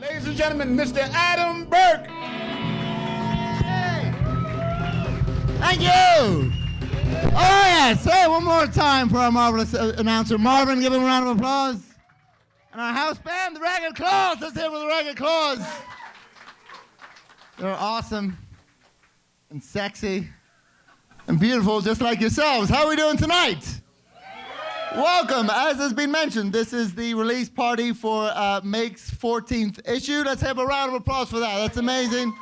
Ladies and gentlemen, Mr. Adam Burke. Hey. Thank you. Oh, yes. Hey, one more time for our marvelous announcer, Marvin. Give him a round of applause. And our house band, the Ragged Claws. Let's hear it for the Ragged Claws. They're awesome and sexy and beautiful, just like yourselves. How are we doing tonight? Welcome. As has been mentioned, this is the release party for Make's 14th issue. Let's have a round of applause for that. That's amazing.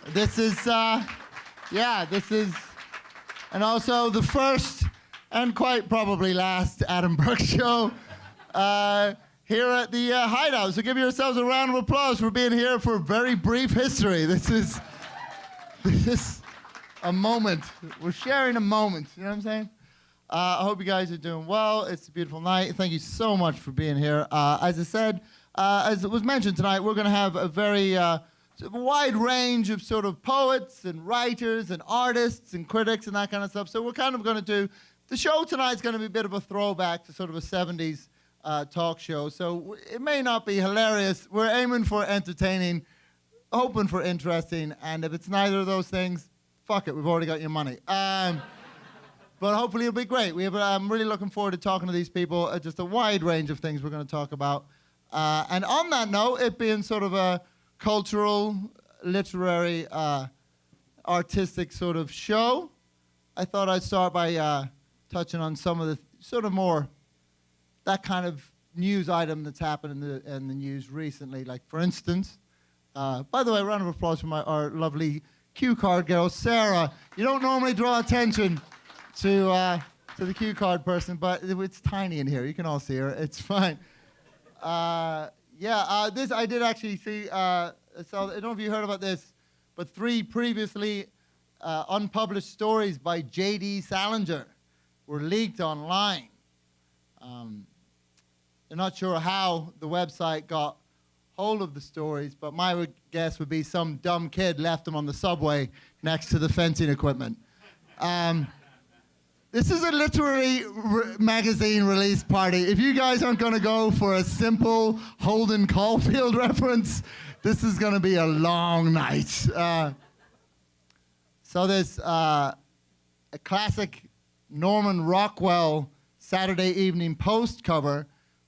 This is, and also the first and quite probably last Adam Burke Show here at the Hideout. So give yourselves a round of applause for being here for very brief history. This is a moment. We're sharing a moment. You know what I'm saying? I hope you guys are doing well. It's a beautiful night. Thank you so much for being here. As I said, as it was mentioned tonight, we're going to have a very wide range of sort of poets and writers and artists and critics and that kind of stuff. So we're kind of going to do, the show tonight is going to be a bit of a throwback to sort of a 70s talk show. So it may not be hilarious. We're aiming for entertaining, hoping for interesting. And if it's neither of those things, fuck it, we've already got your money. But hopefully it'll be great. I'm really looking forward to talking to these people. Just a wide range of things we're going to talk about. And on that note, it being sort of a cultural, literary, artistic sort of show, I thought I'd start by touching on some of the sort of more, that kind of news item that's happened in the news recently. Like, for instance, by the way, a round of applause for our lovely cue card girl, Sarah. You don't normally draw attention to the cue card person, but it's tiny in here. You can all see her. It's fine. This I did actually see. So I don't know if you heard about this, but 3 previously unpublished stories by J.D. Salinger were leaked online. They're not sure how the website got hold of the stories, but my guess would be some dumb kid left them on the subway next to the fencing equipment. This is a literary magazine release party. If you guys aren't going to go for a simple Holden Caulfield reference, this is going to be a long night. So there's a classic Norman Rockwell Saturday Evening Post cover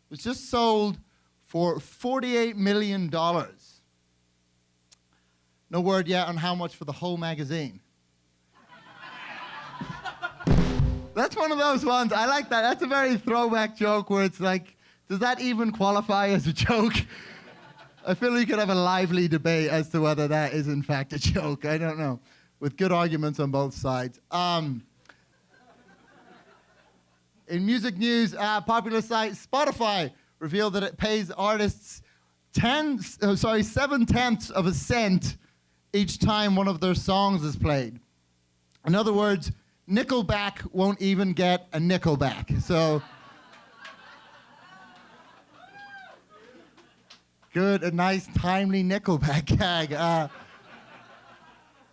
was just sold for $48 million. No word yet on how much for the whole magazine. That's one of those ones. I like that. That's a very throwback joke where it's like, does that even qualify as a joke? I feel you could have a lively debate as to whether that is in fact a joke. I don't know. With good arguments on both sides. In music news, popular site Spotify revealed that it pays artists 7/10 of a cent each time one of their songs is played. In other words, Nickelback won't even get a nickelback. So good, a nice, timely Nickelback gag.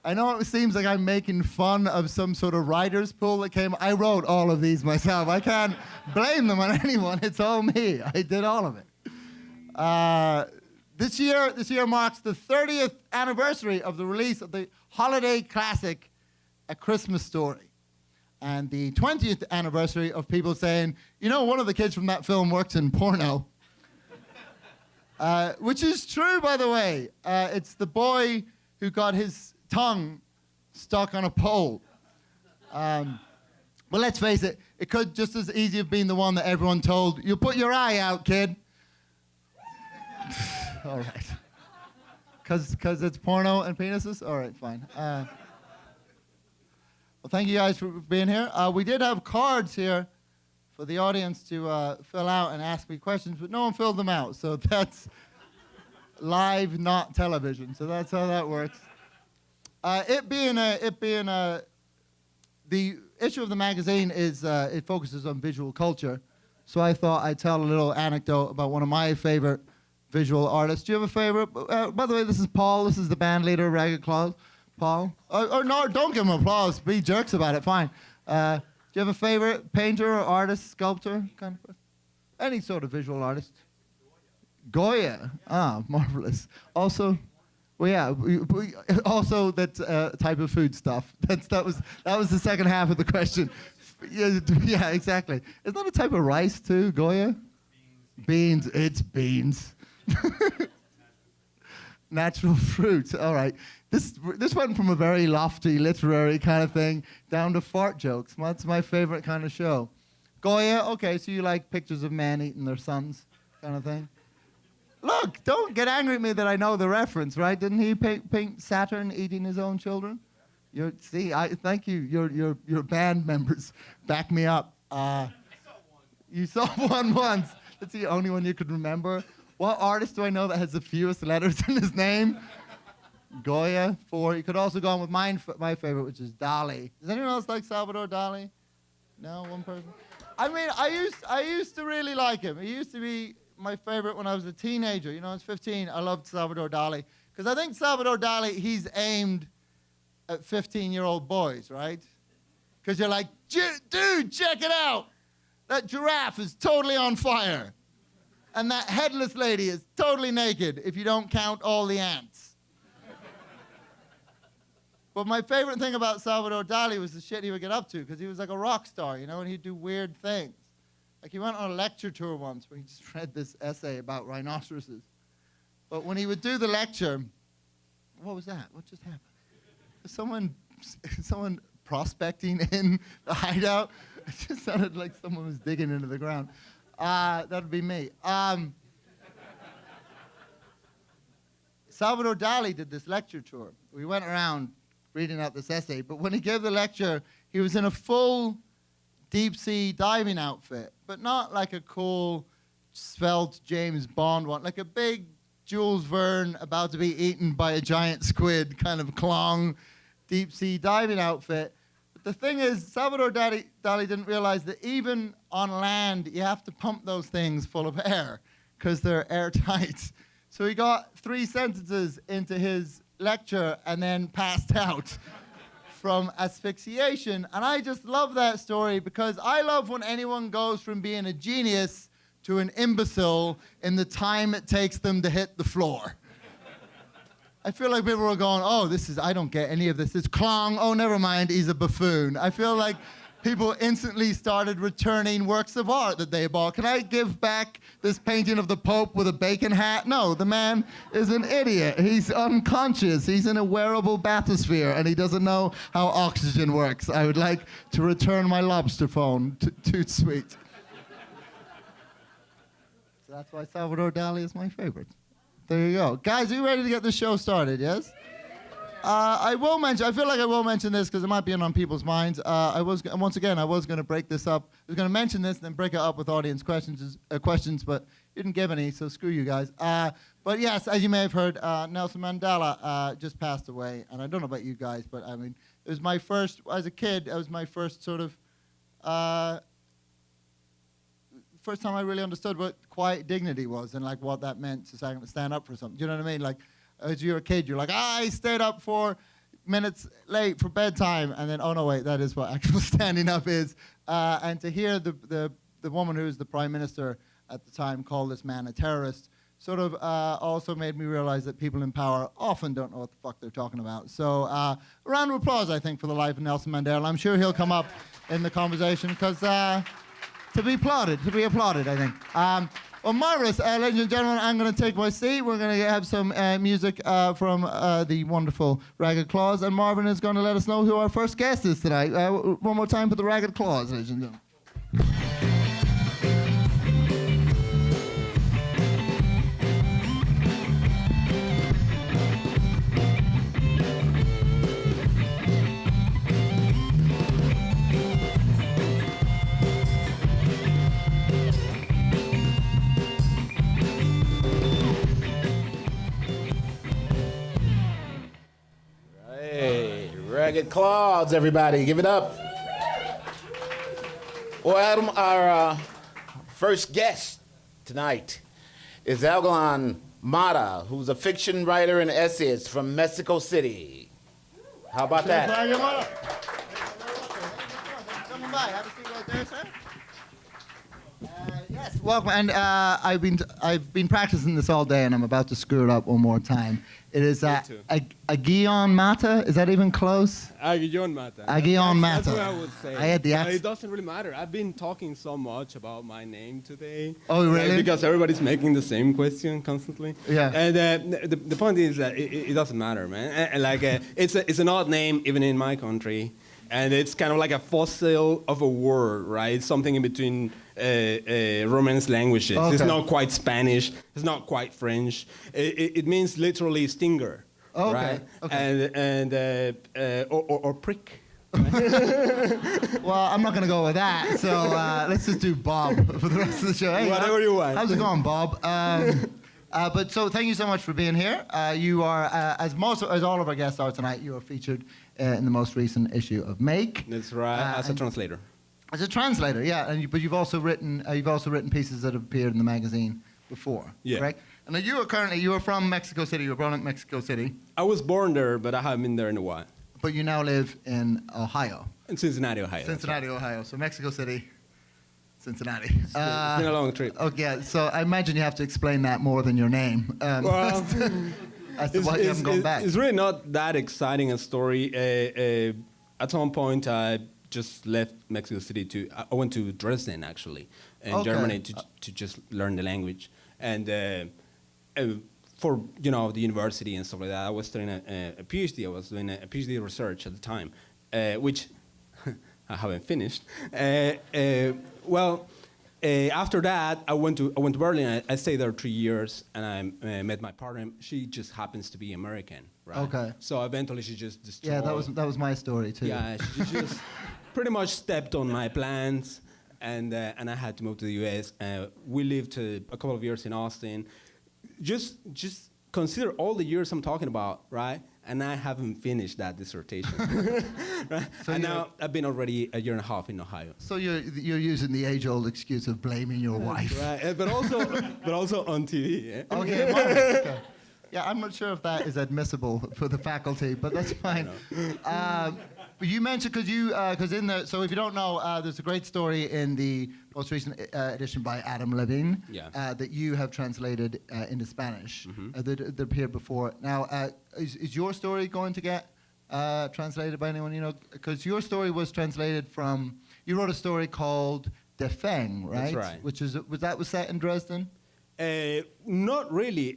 I know it seems like I'm making fun of some sort of writer's pool that came. I wrote all of these myself. I can't blame them on anyone. It's all me. I did all of it. This year marks the 30th anniversary of the release of the holiday classic, A Christmas Story. And the 20th anniversary of people saying, you know, one of the kids from that film works in porno. Which is true, by the way. It's the boy who got his tongue stuck on a pole. But let's face it, it could just as easy have been the one that everyone told, you put your eye out, kid. All right. Because it's porno and penises? All right, fine. Well, thank you guys for being here. We did have cards here for the audience to fill out and ask me questions, but no one filled them out. So that's live, not television. So that's how that works. The issue of the magazine is it focuses on visual culture. So I thought I'd tell a little anecdote about one of my favorite visual artists. Do you have a favorite? By the way, this is Paul. This is the band leader, Ragged Claws. Paul? Or no, don't give him applause. Be jerks about it. Fine. Do you have a favorite painter or artist, sculptor, kind of person? Any sort of visual artist? Goya. Ah, marvelous. Also, well, yeah. Also, that's type of food stuff. That was the second half of the question. Yeah, exactly. Is that a type of rice too, Goya? Beans. It's beans. Natural fruit. All right. This went from a very lofty literary kind of thing down to fart jokes. That's my favorite kind of show. Goya. Okay, so you like pictures of men eating their sons, kind of thing. Look, don't get angry at me that I know the reference, right? Didn't he paint Saturn eating his own children? Thank you. Your band members back me up. You saw one once. That's the only one you could remember. What artist do I know that has the fewest letters in his name? Goya, 4. You could also go on with my favorite, which is Dali. Does anyone else like Salvador Dali? No, one person. I mean, I used to really like him. He used to be my favorite when I was a teenager. You know, I was 15. I loved Salvador Dali because I think Salvador Dali, he's aimed at 15-year-old boys, right? Because you're like, dude, check it out. That giraffe is totally on fire. And that headless lady is totally naked if you don't count all the ants. But my favorite thing about Salvador Dali was the shit he would get up to, because he was like a rock star, you know, and he'd do weird things. Like he went on a lecture tour once where he just read this essay about rhinoceroses. But when he would do the lecture, what was that? What just happened? Someone prospecting in the hideout? It just sounded like someone was digging into the ground. That'd be me. Salvador Dali did this lecture tour. We went around reading out this essay, but when he gave the lecture, he was in a full deep-sea diving outfit, but not like a cool, svelte James Bond one, like a big Jules Verne about to be eaten by a giant squid kind of clong deep-sea diving outfit. The thing is, Salvador Dali didn't realize that even on land, you have to pump those things full of air because they're airtight. So he got 3 sentences into his lecture and then passed out from asphyxiation. And I just love that story because I love when anyone goes from being a genius to an imbecile in the time it takes them to hit the floor. I feel like people are going, oh, I don't get any of this. It's Klong. Oh, never mind, he's a buffoon. I feel like people instantly started returning works of art that they bought. Can I give back this painting of the Pope with a bacon hat? No, the man is an idiot. He's unconscious. He's in a wearable bathysphere, and he doesn't know how oxygen works. I would like to return my lobster phone. Too sweet. So that's why Salvador Dali is my favorite. There you go. Guys, are you ready to get the show started, yes? I feel like I will mention this because it might be on people's minds. I was going to break this up. I was going to mention this and then break it up with audience questions, but you didn't give any, so screw you guys. But yes, as you may have heard, Nelson Mandela just passed away. And I don't know about you guys, but I mean, it was my first, as a kid, it was my first sort of, first time I really understood what quiet dignity was and like what that meant to stand up for something. Do you know what I mean? Like, as you're a kid, you're like, I stayed up 4 minutes late for bedtime, and then, oh no, wait, that is what actual standing up is. And to hear the woman who was the prime minister at the time call this man a terrorist sort of also made me realize that people in power often don't know what the fuck they're talking about. So a round of applause, I think, for the life of Nelson Mandela. I'm sure he'll come up in the conversation because to be applauded, I think. Well, marvelous. Ladies and gentlemen, I'm going to take my seat. We're going to have some music from the wonderful Ragged Claws, and Marvin is going to let us know who our first guest is tonight. One more time for the Ragged Claws, ladies and gentlemen. Ragged Claws, everybody, give it up. Well, Adam, our first guest tonight is Aguillón-Mata, who's a fiction writer and essayist from Mexico City. How about that? Come by, have a seat right there, sir. Yeah. Yes, welcome. And I've been practicing this all day, and I'm about to screw it up one more time. It is Aguillón-Mata. Is that even close? Aguillón-Mata. Aguillón-Mata. That's what I would say. I had the It doesn't really matter. I've been talking so much about my name today. Oh, really? Because everybody's making the same question constantly. Yeah. And the point is that it doesn't matter, man. It's an odd name even in my country. And it's kind of like a fossil of a word, right? It's something in between Romance languages. Okay. It's not quite Spanish. It's not quite French. It means literally stinger, Okay, right? okay. Or prick. Well, I'm not going to go with that. So let's just do Bob for the rest of the show. Hey, Whatever you want. How's it going, Bob? But so thank you so much for being here. You are, as all of our guests are tonight, you are featured in the most recent issue of Make. That's right. As a translator. As a translator, yeah. But you've also written pieces that have appeared in the magazine before. Yeah. Correct? And now you are from Mexico City. You were born in Mexico City. I was born there, but I haven't been there in a while. But you now live in Ohio. In Cincinnati, Ohio. Cincinnati, Ohio. So Mexico City, Cincinnati. It's been a long trip. Okay, so I imagine you have to explain that more than your name. Well, as to why you haven't gone back. It's really not that exciting a story. At some point, I just left Mexico City I went to Dresden, actually, in Germany to just learn the language. And for, the university and stuff like that, I was studying a PhD. I was doing a PhD research at the time, which I haven't finished. After that, I went to Berlin. I stayed there 3 years, and I met my partner. She just happens to be American, right? Okay. So eventually, she just destroyed. Yeah, that was my story too. Yeah, she just pretty much stepped on my plans, and I had to move to the U.S. We lived a couple of years in Austin. Just consider all the years I'm talking about, right? And I haven't finished that dissertation. Right? So and now I've been already a year and a half in Ohio. So you're using the age-old excuse of blaming your wife. Right, but also on TV. Yeah? Okay, okay. Yeah, I'm not sure if that is admissible for the faculty, but that's fine. But you mentioned so if you don't know, there's a great story in the most recent edition by Adam Levine that you have translated into Spanish that appeared before. Now, is your story going to get translated by anyone you know? Because your story was translated from, you wrote a story called De Feng, right? That's right. Was set in Dresden? Not really.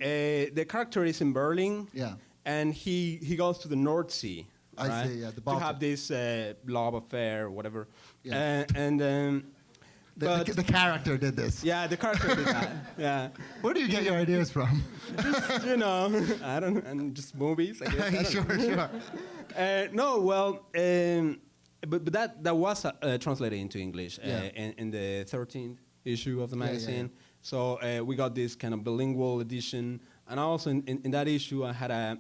The character is in Berlin. Yeah. And he goes to the North Sea. I right? see, yeah. The to Baltic. have this love affair, whatever. Yeah. The character did this. Yeah, the character did that. Yeah. Where do you get your ideas from? Just, I don't know, and just movies, I guess. Sure. But that was translated into English in the 13th issue of the magazine. Yeah. So we got this kind of bilingual edition, and also in that issue I had a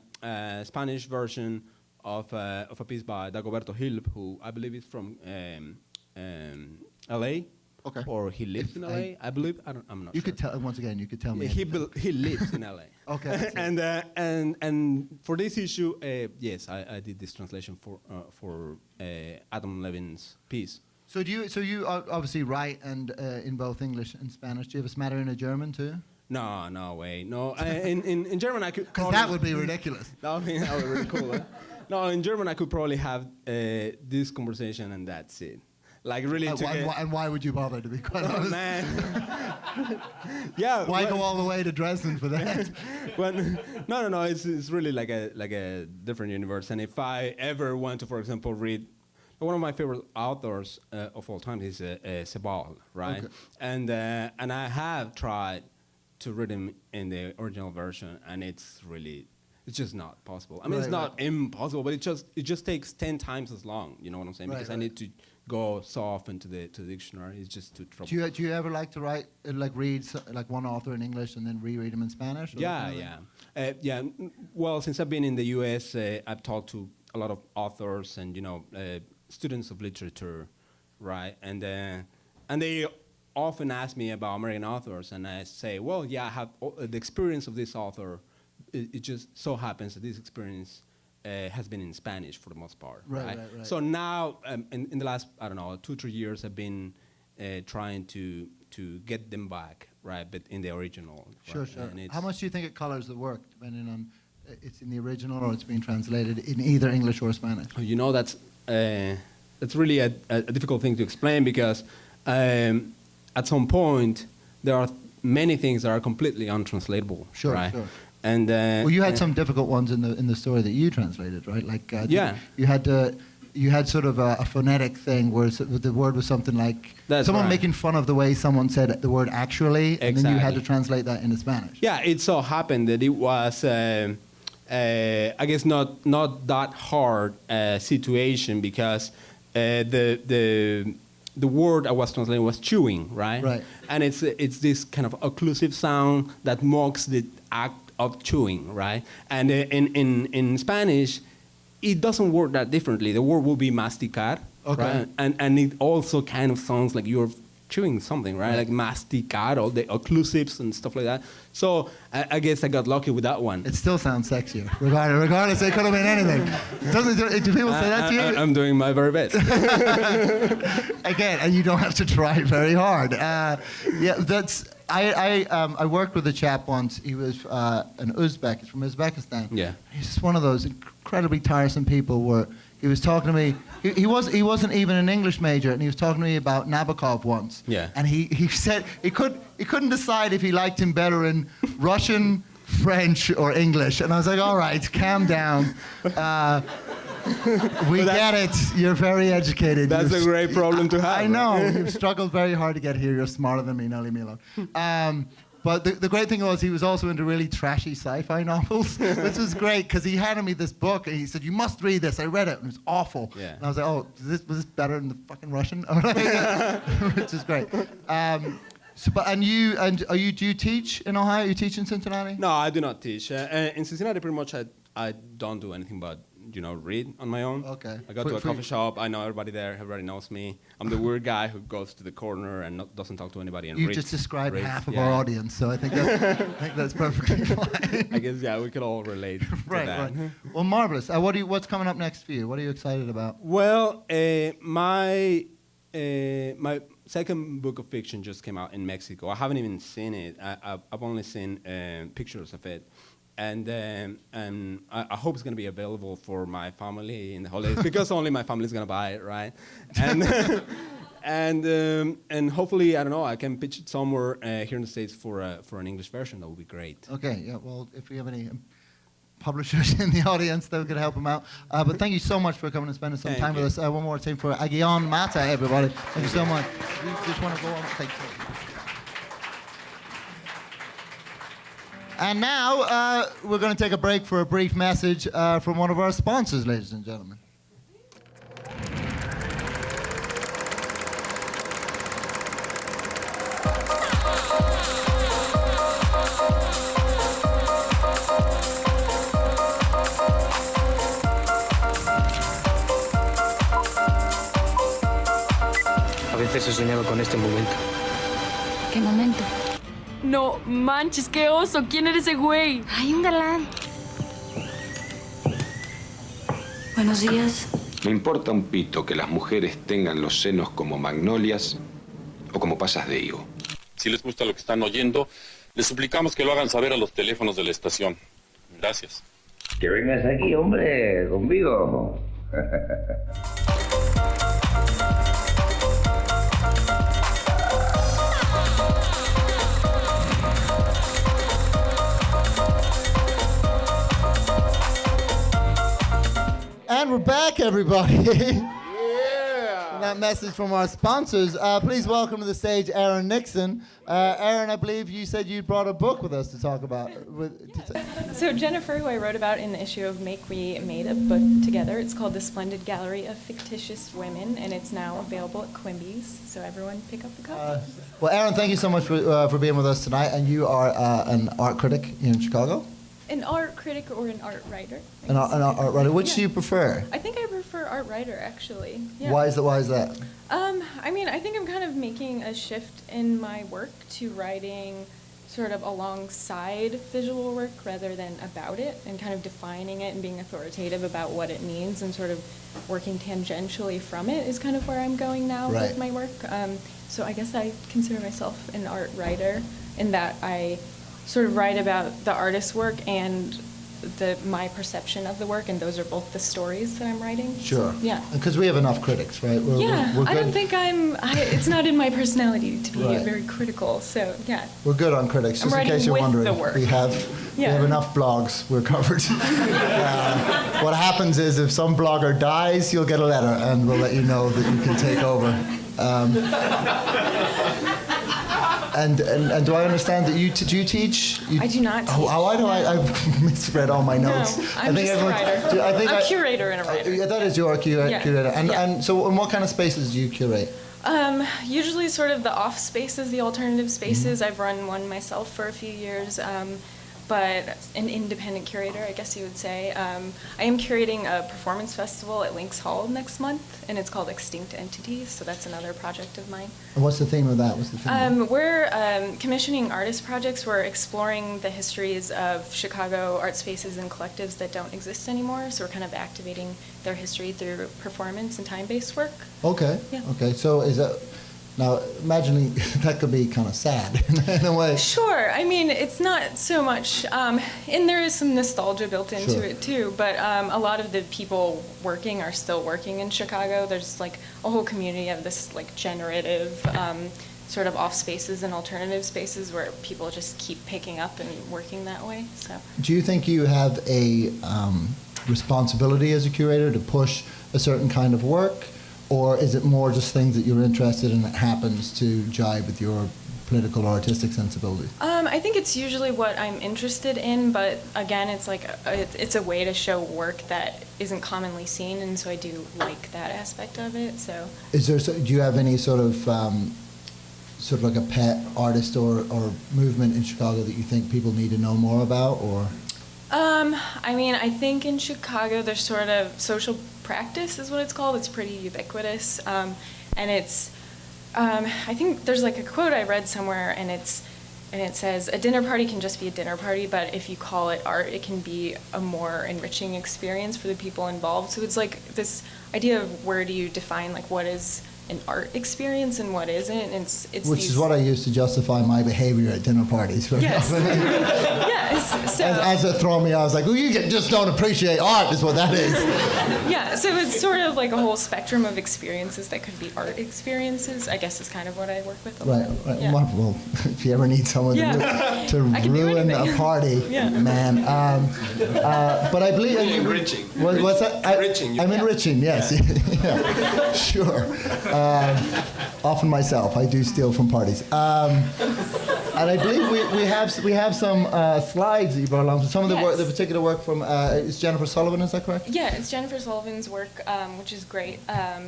Spanish version of a piece by Dagoberto Hilb, who I believe is from L.A. Okay. Or he lives in L.A. I believe. I'm not. You sure. could tell once again. You could tell me. He lives in L.A. Okay. and for this issue, yes, I did this translation for Adam Levine's piece. So you obviously write and in both English and Spanish. Do you have a smattering of German too? No way. No, in German I could. Because that would be ridiculous. That would be really cool. Huh? No, in German I could probably have this conversation and that's it. Like really. And why would you bother, to be quite honest? Man. Yeah. Why go all the way to Dresden for that? No. It's really like a different universe. And if I ever want to, for example, read. One of my favorite authors of all time is Sebald, right? Okay. And I have tried to read him in the original version, and it's just not possible. I mean, it's not impossible, but it just takes 10 times as long. You know what I'm saying? Because I need to go so often to the dictionary. It's just too troublesome. Do you ever like to read one author in English and then reread him in Spanish? Yeah. Well, since I've been in the U.S., I've talked to a lot of authors and students of literature, right? And they often ask me about American authors, and I say, well, yeah, I have the experience of this author. It just so happens that this experience has been in Spanish for the most part, right? So now, in the last, 2-3 years, I've been trying to to get them back, right? But in the original. Sure, right? sure. And it's- How much do you think it colors the work, depending on it's in the original or it's being translated in either English or Spanish? You know, that's really a difficult thing to explain because at some point there are many things that are completely untranslatable. Sure, right? sure. And Well, you had some difficult ones in the story that you translated, right? Like Yeah. you had sort of a phonetic thing where the word was something like That's someone right. making fun of the way someone said the word actually, and then you had to Exactly. translate that into Spanish. Yeah, it so happened that it was, I guess, not that hard situation because the word I was translating was chewing, right? Right. And it's this kind of occlusive sound that mocks the act of chewing, right? And in Spanish, it doesn't work that differently. The word will be masticar, Okay. right? And it also kind of sounds like you're chewing something, right? Like masticar, all the occlusives and stuff like that. So I guess I got lucky with that one. It still sounds sexier, regardless. It could have been anything. Do people say that to you? I'm doing my very best. Again, and you don't have to try very hard. Yeah, that's. I worked with a chap once. He was an Uzbek. He's from Uzbekistan. Yeah. He's just one of those incredibly tiresome people where he was talking to me. He wasn't even an English major, and he was talking to me about Nabokov once. Yeah. And he said he couldn't decide if he liked him better in Russian, French, or English. And I was like, all right, calm down. We get it. You're very educated. That's a great problem to have. I know. You've struggled very hard to get here. You're smarter than me. Now leave me alone. But the great thing was he was also into really trashy sci-fi novels, which was great because he handed me this book and he said, "You must read this." I read it and it was awful. Yeah. And I was like, "Oh, was this better than the fucking Russian?" Which is great. Do you teach in Ohio? You teach in Cincinnati? No, I do not teach. In Cincinnati, pretty much I don't do anything but read on my own. Okay. I go to a coffee shop. I know everybody there. Everybody knows me. I'm the weird guy who goes to the corner and doesn't talk to anybody and You reads. just described reads. half of Yeah. our audience, so I think that's perfectly fine. I guess we could all relate to Right, that. right. Well, marvelous. What's coming up next for you? What are you excited about? Well, my second book of fiction just came out in Mexico. I haven't even seen it. I've only seen pictures of it. And I hope it's going to be available for my family in the holidays because only my family is going to buy it, right? And and hopefully, I don't know, I can pitch it somewhere here in the States for an English version. That would be great. Okay, yeah, well, if we have any publishers in the audience that could help them out. But thank you so much for coming and spending some time with us. One more time for Aguillón-Mata, everybody. Thank you so much. You just want to go on? Thank you. And now we're going to take a break for a brief message from one of our sponsors, ladies and gentlemen. A veces he soñado con este momento. ¿Qué momento? No manches, qué oso. ¿Quién eres ese güey? Hay un galán. Buenos días. Me importa un pito que las mujeres tengan los senos como magnolias o como pasas de higo. Si les gusta lo que están oyendo, les suplicamos que lo hagan saber a los teléfonos de la estación. Gracias. Que vengas aquí, hombre, conmigo. And we're back, everybody. Yeah. That message from our sponsors. Please welcome to the stage Erin Nixon. Erin, I believe you said you brought a book with us to talk about. So Jennifer, who I wrote about in the issue of Make, we made a book together. It's called The Splendid Gallery of Fictitious Women, and it's now available at Quimby's. So everyone pick up the copy. Well, Erin, thank you so much for being with us tonight. And you are an art critic in Chicago? An art critic or an art writer. An art writer. Which do you prefer? I think I prefer art writer, actually. Yeah. Why is that? I mean, I think I'm kind of making a shift in my work to writing sort of alongside visual work rather than about it, and kind of defining it and being authoritative about what it means and sort of working tangentially from it is kind of where I'm going now Right. with my work. So I guess I consider myself an art writer in that I sort of write about the artist's work and my perception of the work, and those are both the stories that I'm writing. Sure. So, yeah. Because we have enough critics, right? We're I don't think it's not in my personality to be very critical, so yeah. We're good on critics, just in case you're wondering. We have enough blogs, we're covered. What happens is if some blogger dies, you'll get a letter and we'll let you know that you can take over. And do I understand that you teach? I do not teach. Oh, why do I misread all my notes? No, I'm just a writer. I'm a curator and a writer. Yeah, that is your curator. And so in what kind of spaces do you curate? Usually sort of the off spaces, the alternative spaces. I've run one myself for a few years, but an independent curator, I guess you would say. I am curating a performance festival at Lynx Hall next month, and it's called Extinct Entities, so that's another project of mine. And what's the theme of that? We're commissioning artist projects. We're exploring the histories of Chicago art spaces and collectives that don't exist anymore, so we're kind of activating their history through performance and time-based work. Okay. Yeah. Okay. So is that... Now, imagining that could be kind of sad in a way. Sure. I mean, it's not so much, and there is some nostalgia built into it too, but a lot of the people working are still working in Chicago. There's like a whole community of this like generative sort of off spaces and alternative spaces where people just keep picking up and working that way. So. Do you think you have a responsibility as a curator to push a certain kind of work? Or is it more just things that you're interested in that happens to jibe with your political or artistic sensibilities? I think it's usually what I'm interested in, but again, it's like it's a way to show work that isn't commonly seen, and so I do like that aspect of it. So, do you have any sort of like a pet artist or movement in Chicago that you think people need to know more about, or? I mean, I think in Chicago there's sort of social practice is what it's called. It's pretty ubiquitous, and it's. I think there's like a quote I read somewhere, and it says, "A dinner party can just be a dinner party, but if you call it art, it can be a more enriching experience for the people involved." So it's like this idea of where do you define like what is an art experience and what isn't. It's which is what I use to justify my behavior at dinner parties. Yes. Yes. So, as it throw me, I was like, "Well, you just don't appreciate art," is what that is. Yeah. So it's sort of like a whole spectrum of experiences that could be art experiences. I guess is kind of what I work with. Right. Yeah. Well, if you ever need someone to ruin a party, man. But I believe enriching. What's that? I'm enriching. Yes. Yeah. Sure. Often myself, I do steal from parties. And I believe we have some slides that you brought along. So some of the work, the particular work from is Jennifer Sullivan. Is that correct? Yeah, it's Jennifer Sullivan's work, which is great.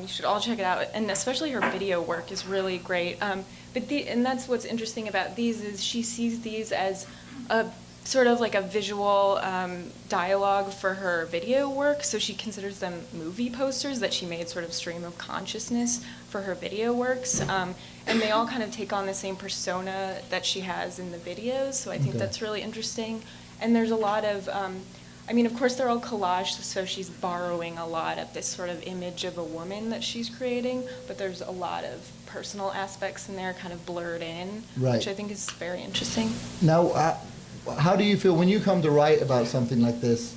You should all check it out, and especially her video work is really great. And that's what's interesting about these is she sees these as a sort of like a visual dialogue for her video work. So she considers them movie posters that she made sort of stream of consciousness for her video works. And they all kind of take on the same persona that she has in the videos. So I think that's really interesting. And there's a lot of, I mean, of course they're all collaged, so she's borrowing a lot of this sort of image of a woman that she's creating, but there's a lot of personal aspects in there kind of blurred in, which I think is very interesting. Now, how do you feel when you come to write about something like this?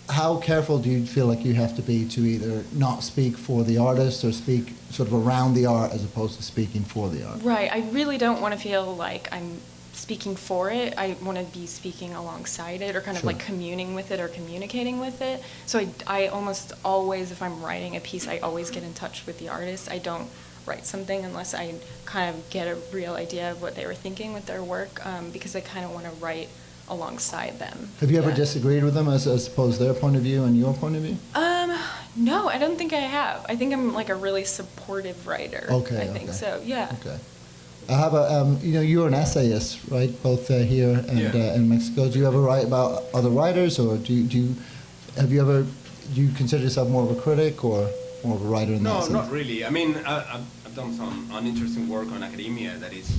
How careful do you feel like you have to be to either not speak for the artist or speak sort of around the art as opposed to speaking for the art? Right. I really don't want to feel like I'm speaking for it. I want to be speaking alongside it or kind of like communing with it or communicating with it. So I almost always, if I'm writing a piece, I always get in touch with the artist. I don't write something unless I kind of get a real idea of what they were thinking with their work, because I kind of want to write alongside them. Have you ever disagreed with them as opposed to their point of view and your point of view? No, I don't think I have. I think I'm like a really supportive writer. Okay. I think so, yeah. Okay. I have a, you're an essayist, right? Both here and in Mexico. Do you ever write about other writers, or do you consider yourself more of a critic or more of a writer in that sense? No, not really. I mean, I've done some uninteresting work on academia that is,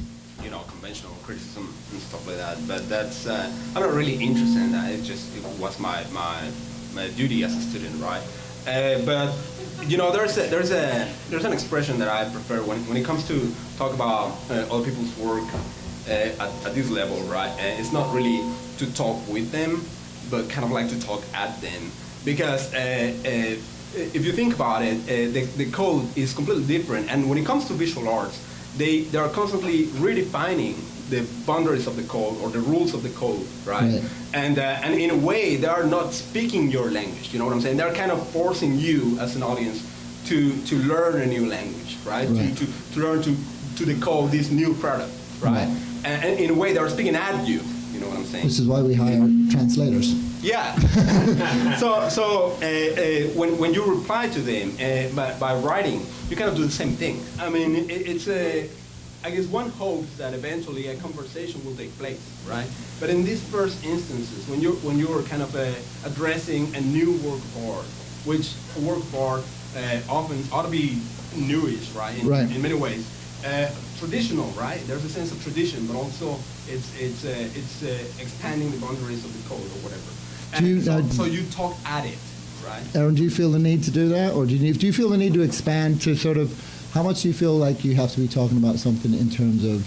conventional criticism and stuff like that. But that's I'm not really interested in that. It was my duty as a student, right? But you know, there's an expression that I prefer when it comes to talk about other people's work at this level, right? And it's not really to talk with them, but kind of like to talk at them, because if you think about it, the code is completely different, and when it comes to visual arts, they are constantly redefining the boundaries of the code or the rules of the code, right? And in a way, they are not speaking your language. You know what I'm saying? They're kind of forcing you as an audience to learn a new language, right? To learn to decode this new product, right? And in a way, they're speaking at you. You know what I'm saying? This is why we hire translators. Yeah. so when you reply to them by writing, you kind of do the same thing. I mean, I guess one hopes that eventually a conversation will take place, right? But in these first instances, when you're kind of addressing a new work of art, which a work of art often ought to be newish, right? In many ways. Traditional, right? There's a sense of tradition, but also it's expanding the boundaries of the code or whatever. And so you talk at it, right? Erin, do you feel the need to do that, or do you feel the need to expand to sort of, how much do you feel like you have to be talking about something in terms of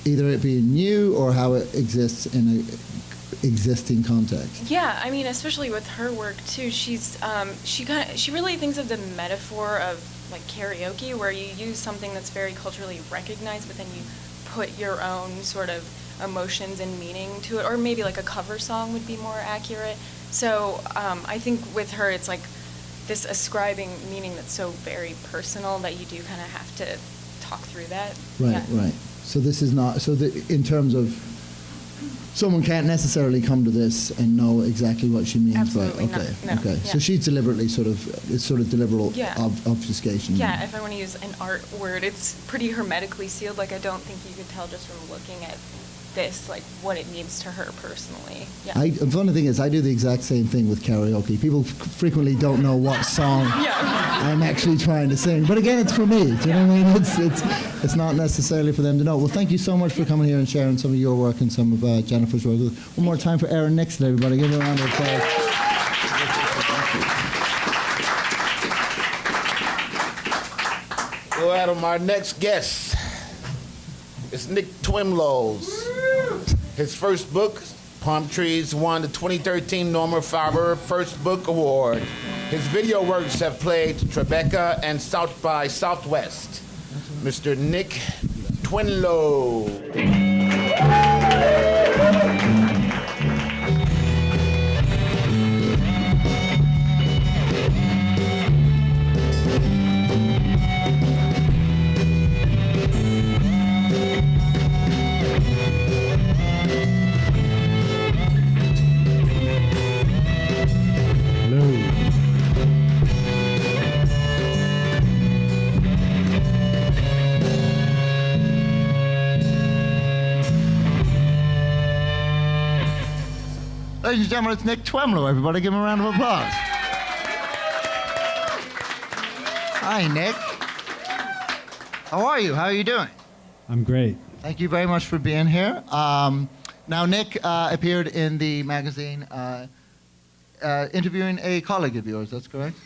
either it being new or how it exists in an existing context? Yeah, I mean, especially with her work too, she really thinks of the metaphor of like karaoke, where you use something that's very culturally recognized, but then you put your own sort of emotions and meaning to it, or maybe like a cover song would be more accurate. So I think with her, it's like this ascribing meaning that's so very personal that you do kind of have to talk through that. Right. So this is not, so in terms of, someone can't necessarily come to this and know exactly what she means. Absolutely by, okay, not. No. okay. Yeah. So she's deliberately it's sort of deliberate obfuscation. Yeah, if I want to use an art word, it's pretty hermetically sealed. Like, I don't think you could tell just from looking at this, like, what it means to her personally. Yeah. The funny thing is, I do the exact same thing with karaoke. People frequently don't know what song I'm actually trying to sing. But again, it's for me. Do you know what I mean? It's not necessarily for them to know. Well, thank you so much for coming here and sharing some of your work and some of Jennifer's work. One more time for Erin Nixon, everybody. Give her a round of applause. Well, Adam, our next guest is Nick Twemlow's. His first book, Palm Trees, won the 2013 Norma Farber First Book Award. His video works have played Tribeca and South by Southwest. Mr. Nick Twemlow. Ladies and gentlemen, it's Nick Twemlow. Everybody give him a round of applause. Hi, Nick. How are you? How are you doing? I'm great. Thank you very much for being here. Now, Nick appeared in the magazine interviewing a colleague of yours, that's correct?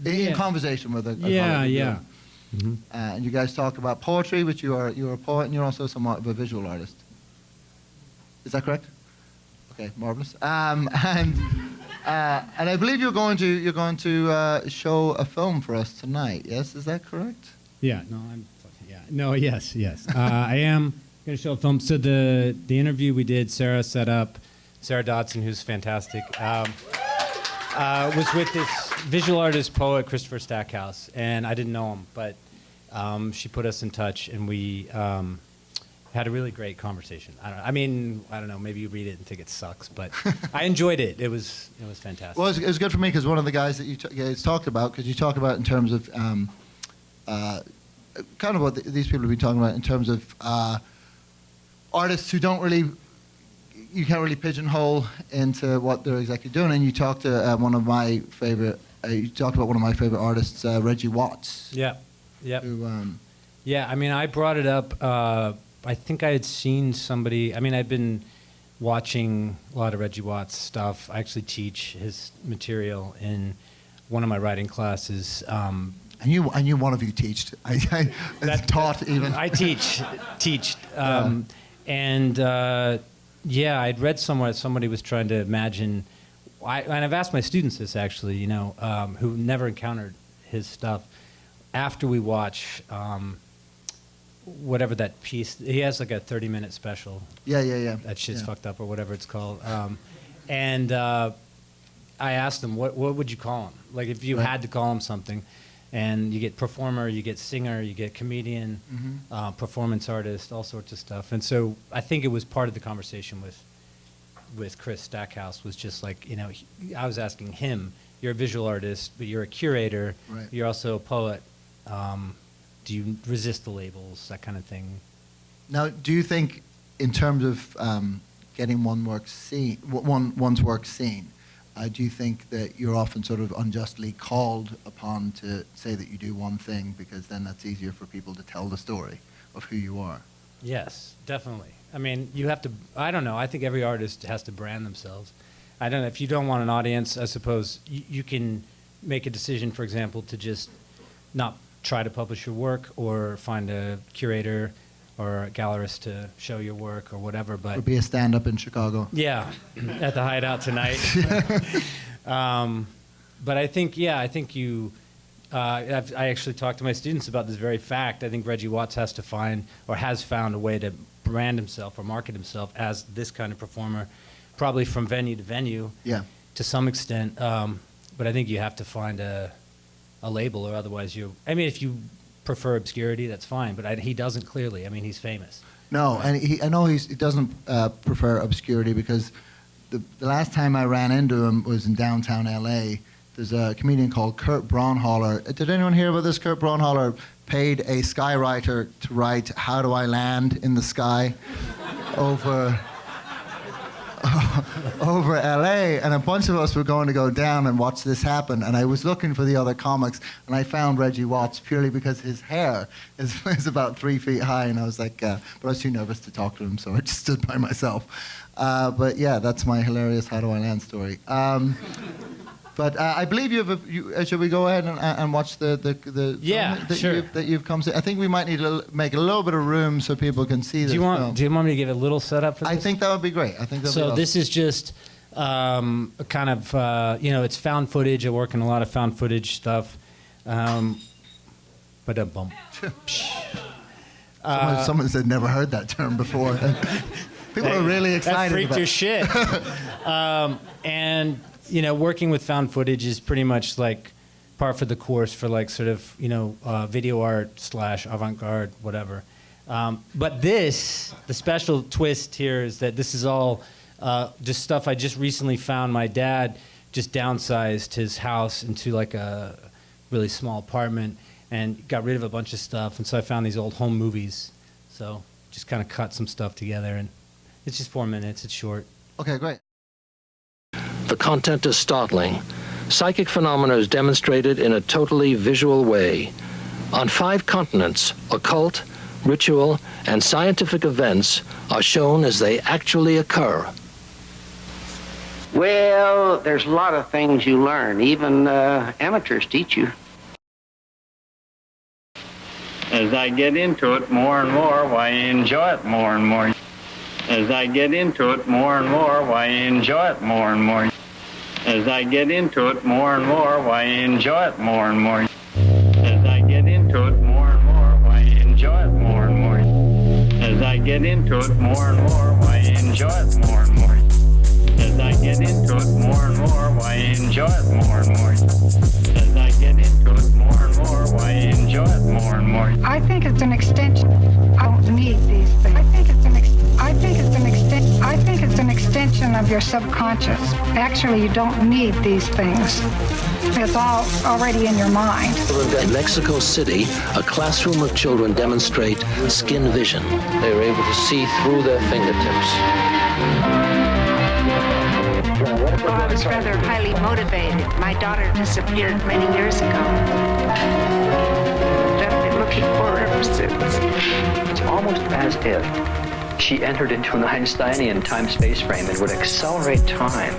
In conversation with a colleague of yours. Mm-hmm. And you guys talk about poetry, which you're a poet, and you're also somewhat of a visual artist. Is that correct? Okay, marvelous. And I believe you're going to show a film for us tonight. Yes, is that correct? Yeah. Yes. I am going to show a film. So the interview we did, Sarah set up. Sarah Dodson, who's fantastic, was with this visual artist poet Christopher Stackhouse, and I didn't know him, but she put us in touch, and we had a really great conversation. I don't know. Maybe you read it and think it sucks, but I enjoyed it. It was fantastic. Well, it was good for me because one of the guys that you guys talked about, because you talk about in terms of kind of what these people have been talking about in terms of artists who you can't really pigeonhole into what they're exactly doing. And you talked to one of my favorite. You talked about one of my favorite artists, Reggie Watts. Yeah. Who, I mean, I brought it up. I think I had seen somebody. I mean, I'd been watching a lot of Reggie Watts stuff. I actually teach his material in one of my writing classes. I knew one of you teached. I taught even. I teach. Yeah, I'd read somewhere somebody was trying to imagine. And I've asked my students this actually, who never encountered his stuff. After we watch whatever that piece, he has like a 30-minute special. Yeah. That shit's fucked up or whatever it's called. I asked him, what would you call him? Like if you had to call him something, and you get performer, you get singer, you get comedian, performance artist, all sorts of stuff. And so I think it was part of the conversation with Chris Stackhouse was just like, I was asking him, you're a visual artist, but you're a curator, you're also a poet. Do you resist the labels, that kind of thing? Now, do you think in terms of getting one's work seen, do you think that you're often sort of unjustly called upon to say that you do one thing because then that's easier for people to tell the story of who you are? Yes, definitely. I mean, you have to, I don't know, I think every artist has to brand themselves. I don't know, if you don't want an audience, I suppose you can make a decision, for example, to just not try to publish your work or find a curator or a gallerist to show your work or whatever, but... Or be a stand-up in Chicago. Yeah, at the Hideout tonight. But I think you... I actually talked to my students about this very fact. I think Reggie Watts has found a way to brand himself or market himself as this kind of performer, probably from venue to venue, to some extent. But I think you have to find a label, or otherwise if you prefer obscurity, that's fine, but he doesn't clearly. I mean, he's famous. No, and I know he doesn't prefer obscurity because the last time I ran into him was in downtown LA. There's a comedian called Kurt Braunhaler. Did anyone hear about this? Kurt Braunhaler paid a skywriter to write "How Do I Land in the Sky" over LA, and a bunch of us were going to go down and watch this happen, and I was looking for the other comics, and I found Reggie Watts purely because his hair is about 3 feet high, and I was like, but I was too nervous to talk to him, so I just stood by myself. But yeah, that's my hilarious How Do I Land story. But I believe should we go ahead and watch the sure. that you've come to? I think we might need to make a little bit of room so people can see this film. Do you want me to give a little setup for this? I think that would be great. So this is just kind of, it's found footage. I work in a lot of found footage stuff. But a bump. Someone said never heard that term before. People are really excited. That freaked your shit. And working with found footage is pretty much like par for the course for like sort of video art / avant-garde, whatever. But the special twist here is that this is all just stuff I just recently found. My dad just downsized his house into like a really small apartment and got rid of a bunch of stuff, and so I found these old home movies. So just kind of cut some stuff together, and it's just 4 minutes. It's short. Okay, great. The content is startling. Psychic phenomena is demonstrated in a totally visual way. On 5 continents, occult, ritual, and scientific events are shown as they actually occur. Well, there's a lot of things you learn. Even amateurs teach you. As I get into it more and more, why, I enjoy it more and more. As I get into it more and more, why, I enjoy it more and more. As I get into it more and more, why, I enjoy it more and more. As I get into it more and more, why, I enjoy it more and more. As I get into it more and more, why, I enjoy it more and more. As I get into it more and more, why, I enjoy it more and more. As I get into it more and more, why, I enjoy it more and more. I think it's an extension. I don't need these things. I think it's an extension of your subconscious. Actually, you don't need these things. It's all already in your mind. In Mexico City, a classroom of children demonstrate skin vision. They are able to see through their fingertips. Well, I was rather highly motivated. My daughter disappeared many years ago. I've been looking for her ever since. It's almost as if she entered into an Einsteinian time-space frame and would accelerate time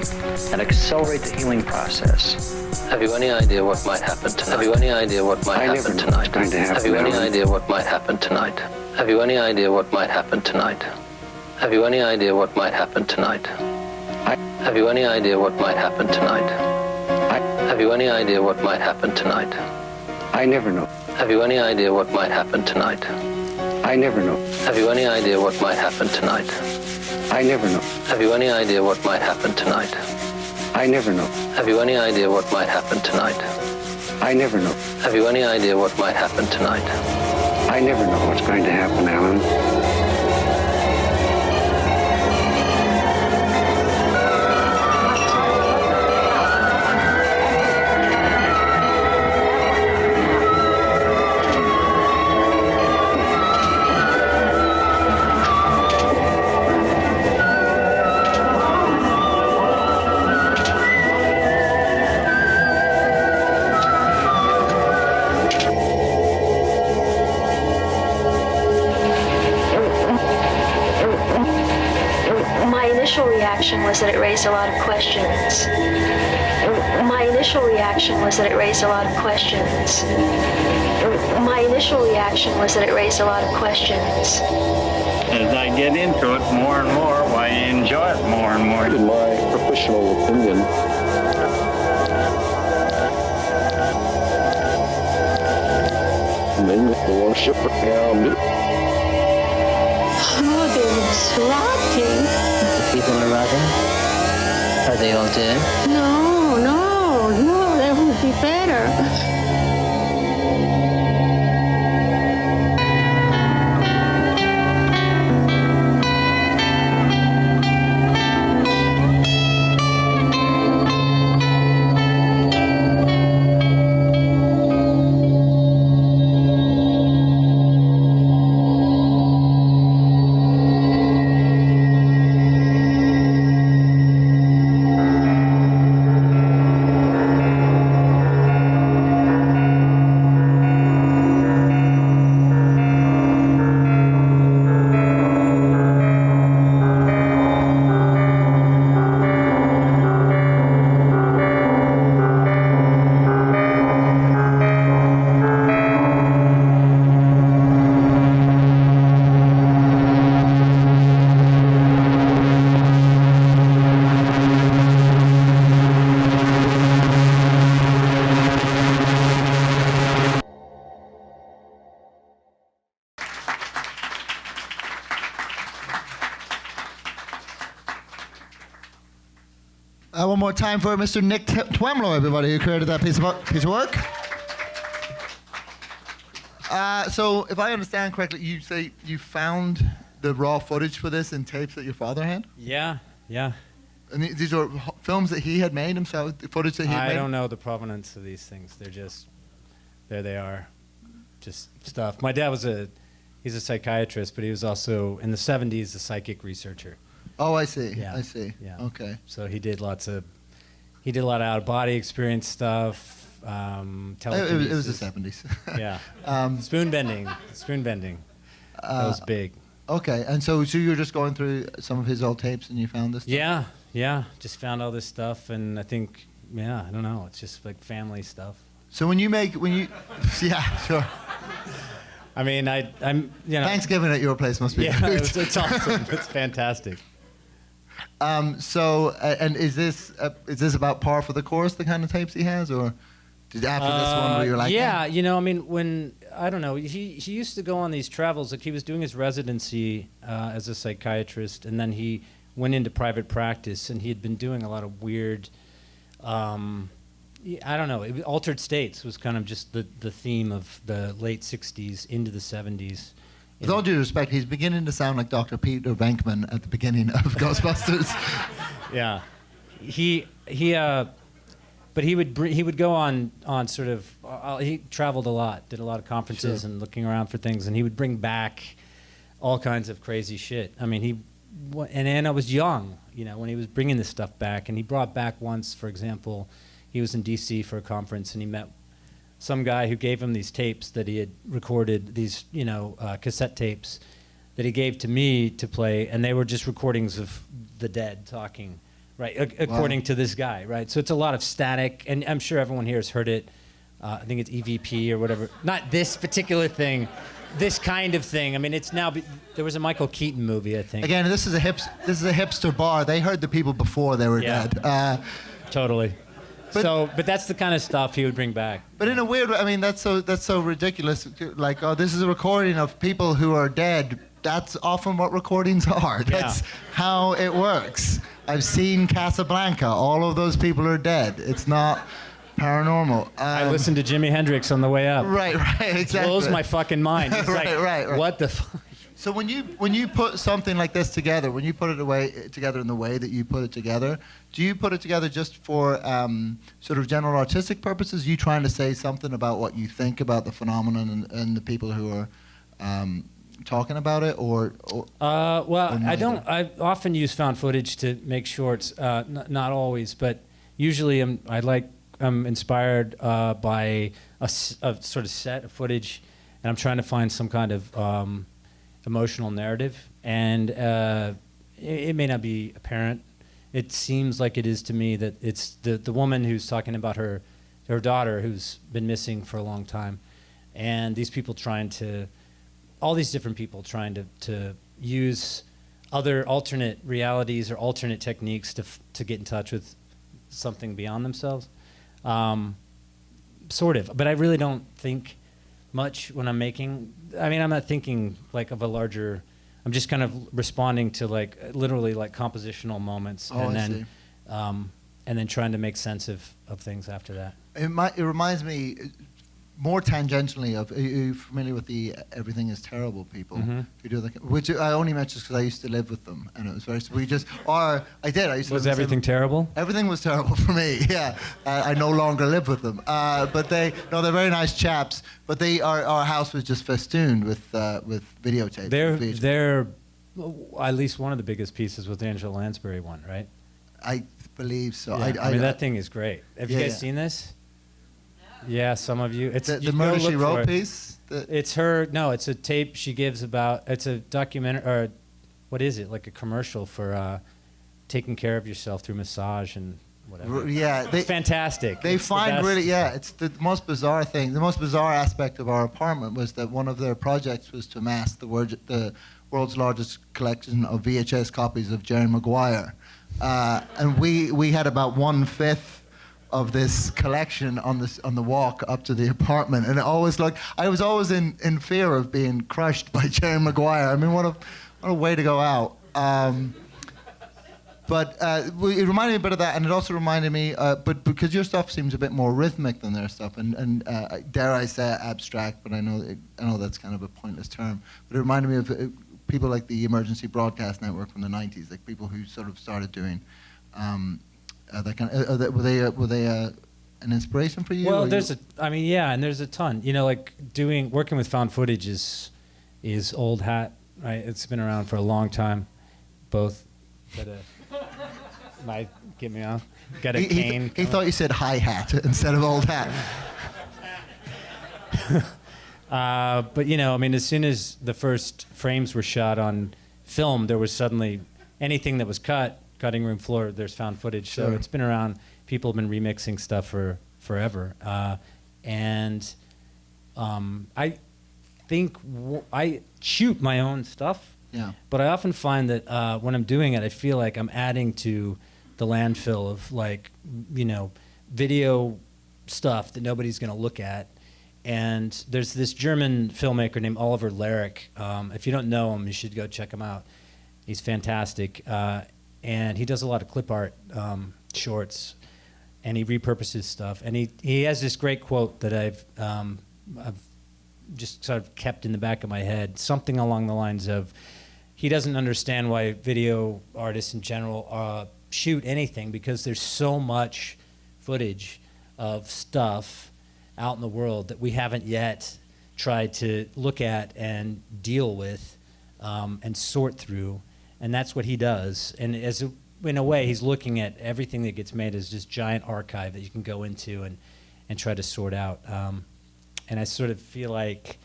and accelerate the healing process. Have you any idea what might happen tonight? Have you any idea what might happen tonight? Have you any idea what might happen tonight? Have you any idea what might happen tonight? Have you any idea what might happen tonight? Have you any idea what might happen tonight? Have you any idea what might happen tonight? I never know. Have you any idea what might happen tonight? I never know. Have you any idea what might happen tonight? I never know. Have you any idea what might happen tonight? I never know. Have you any idea what might happen tonight? I never know. Have you any idea what might happen tonight? I never know what's going to happen, Alan. Was that it raised a lot of questions. My initial reaction was that it raised a lot of questions. My initial reaction was that it raised a lot of questions. As I get into it more and more, why I enjoy it more and more. In my professional opinion, the worship Oh, it's rocking. The people are rotting? Are they all dead? No, that would be better. One more time for Mr. Nick Twemlow, everybody, who created that piece of work. So, if I understand correctly, you say you found the raw footage for this in tapes that your father had? Yeah. And these are films that he had made himself, the footage that he had made? I don't know the provenance of these things. They're just, there they are, just stuff. My dad he's a psychiatrist, but he was also, in the 70s, a psychic researcher. Oh, I see. Yeah. I see. Yeah. Okay. So he did a lot of out-of-body experience stuff, telekinesis. It was the 70s. Yeah. Spoon bending. That was big. Okay, and so you were just going through some of his old tapes and you found this stuff? Yeah. Just found all this stuff, and I think, I don't know, it's just like family stuff. So when you, yeah, sure. I mean, I'm. Thanksgiving at your place must be. Yeah, it's awesome. It's fantastic. So, and is this about par for the course, the kind of tapes he has, or did after this one where you're like, yeah, I mean, when I don't know, he used to go on these travels. Like he was doing his residency as a psychiatrist, and then he went into private practice, and he had been doing a lot of weird. I don't know. Altered states was kind of just the theme of the late '60s into the '70s. With all due respect, he's beginning to sound like Dr. Peter Venkman at the beginning of Ghostbusters. Yeah, but he would go on sort of. He traveled a lot, did a lot of conferences and looking around for things, and he would bring back all kinds of crazy shit. I mean, and I was young, when he was bringing this stuff back, and he brought back once, for example. He was in D.C. for a conference, and he met some guy who gave him these tapes that he had recorded, these, cassette tapes that he gave to me to play, and they were just recordings of the dead talking, right, according to this guy, right? So it's a lot of static, and I'm sure everyone here has heard it. I think it's EVP or whatever. Not this particular thing, this kind of thing. I mean, it's now. There was a Michael Keaton movie, I think. Again, this is a hipster bar. They heard the people before they were dead. Totally. But that's the kind of stuff he would bring back. But in a weird way, I mean, that's so ridiculous. Like, oh, this is a recording of people who are dead. That's often what recordings are. That's how it works. I've seen Casablanca. All of those people are dead. It's not paranormal. I listened to Jimi Hendrix on the way up. Right, exactly. It blows my fucking mind. It's right. What the fuck? So when you put something like this together, when you put it together in the way that you put it together, do you put it together just for sort of general artistic purposes? You trying to say something about what you think about the phenomenon and the people who are talking about it, or well, I don't. I often use found footage to make shorts. Not always, but usually I'm inspired by a sort of set of footage, and I'm trying to find some kind of emotional narrative, and it may not be apparent. It seems like it is to me that it's the woman who's talking about her daughter who's been missing for a long time, and these people all these different people trying to use other alternate realities or alternate techniques to get in touch with something beyond themselves, sort of. But I really don't think much when I'm making. I mean, I'm not thinking like of a larger. I'm just kind of responding to like literally like compositional moments, and then trying to make sense of things after that. It reminds me more tangentially of. Are you familiar with the "Everything Is Terrible" people who do that? Which I only mentioned because I used to live with them, and it was very. I did. I used to. Was everything terrible? Everything was terrible for me. Yeah, I no longer live with them. But they're very nice chaps. But our house was just festooned with videotapes. They're at least one of the biggest pieces was the Angela Lansbury one, right? I believe so. Yeah. I mean, that thing is great. Have you guys seen this? Yeah, some of you. It's the Murder, She Wrote piece? It's her. No, it's a tape she gives about. It's a documentary, or what is it? Like a commercial for taking care of yourself through massage and whatever. Yeah, it's fantastic. They find the really, it's the most bizarre thing. The most bizarre aspect of our apartment was that one of their projects was to amass the world's largest collection of VHS copies of Jerry Maguire, and we had about 1/5 of this collection on the walk up to the apartment, and I was always in fear of being crushed by Jerry Maguire. I mean, what a way to go out. But it reminded me a bit of that, and it also reminded me, but because your stuff seems a bit more rhythmic than their stuff, and dare I say abstract, but I know that's kind of a pointless term. But it reminded me of people like the Emergency Broadcast Network from the '90s, like people who sort of started doing. That kind of, were they an inspiration for you? Well, there's and there's a ton. You know, like working with found footage is old hat, right? It's been around for a long time. Both might get me off. Got a cane. He thought you said hi hat instead of old hat. But you know, I mean, as soon as the first frames were shot on film, there was suddenly anything that was cutting room floor, there's found footage. Sure. So it's been around. People have been remixing stuff for forever. And I think I shoot my own stuff. Yeah. But I often find that when I'm doing it, I feel like I'm adding to the landfill of video stuff that nobody's going to look at. And there's this German filmmaker named Oliver Larrick. If you don't know him, you should go check him out. He's fantastic. And he does a lot of clip art shorts, and he repurposes stuff. And he has this great quote that I've just sort of kept in the back of my head, something along the lines of, he doesn't understand why video artists in general shoot anything, because there's so much footage of stuff out in the world that we haven't yet tried to look at and deal with and sort through. And that's what he does. And in a way, he's looking at everything that gets made as this giant archive that you can go into and try to sort out. And I sort of feel like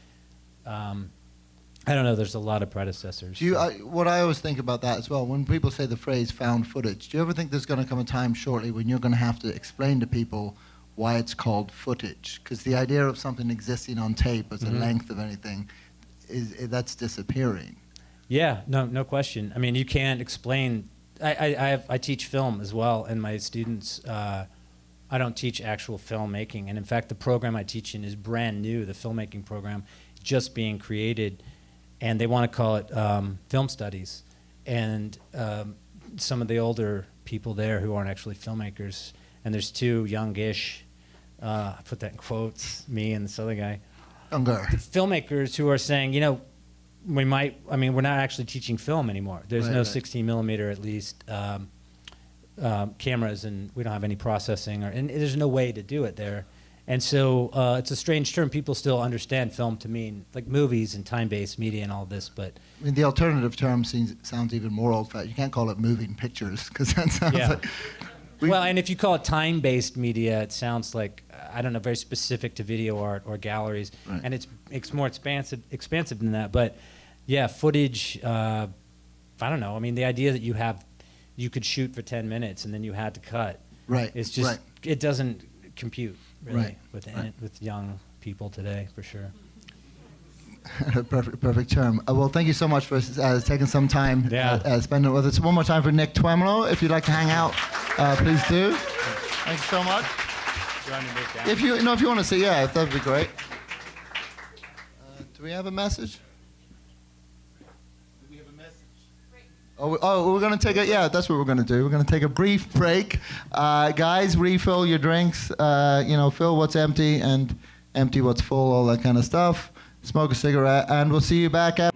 I don't know. There's a lot of predecessors. Do you, what I always think about that as well, when people say the phrase found footage, do you ever think there's going to come a time shortly when you're going to have to explain to people why it's called footage? Because the idea of something existing on tape as a length of anything, that's disappearing. Yeah, no question. I mean, you can't explain. I teach film as well, and my students, I don't teach actual filmmaking. And in fact, the program I teach in is brand new, the filmmaking program, just being created. And they want to call it film studies. And some of the older people there who aren't actually filmmakers, and there's two youngish, I put that in quotes, me and this other guy, younger filmmakers who are saying, you know, we're not actually teaching film anymore. There's no 16 millimeter, at least, cameras, and we don't have any processing, and there's no way to do it there. And so it's a strange term. People still understand film to mean like movies and time-based media and all this, but I mean, the alternative term sounds even more old-fashioned. You can't call it moving pictures because that sounds like. Well, and if you call it time-based media, it sounds like, I don't know, very specific to video art or galleries, and it's more expansive than that. But yeah, footage. I don't know. I mean, the idea that you could shoot for 10 minutes and then you had to cut. Right. It's just it doesn't compute really with young people today, for sure. Perfect term. Well, thank you so much for taking some time spending it with us. One more time for Nick Twemlow. If you'd like to hang out, please do. Thanks so much. If you want to say, that would be great. Do we have a message? Oh, we're going to take that's what we're going to do. We're going to take a brief break. Guys, refill your drinks. Fill what's empty and empty what's full, all that kind of stuff. Smoke a cigarette, and we'll see you back after.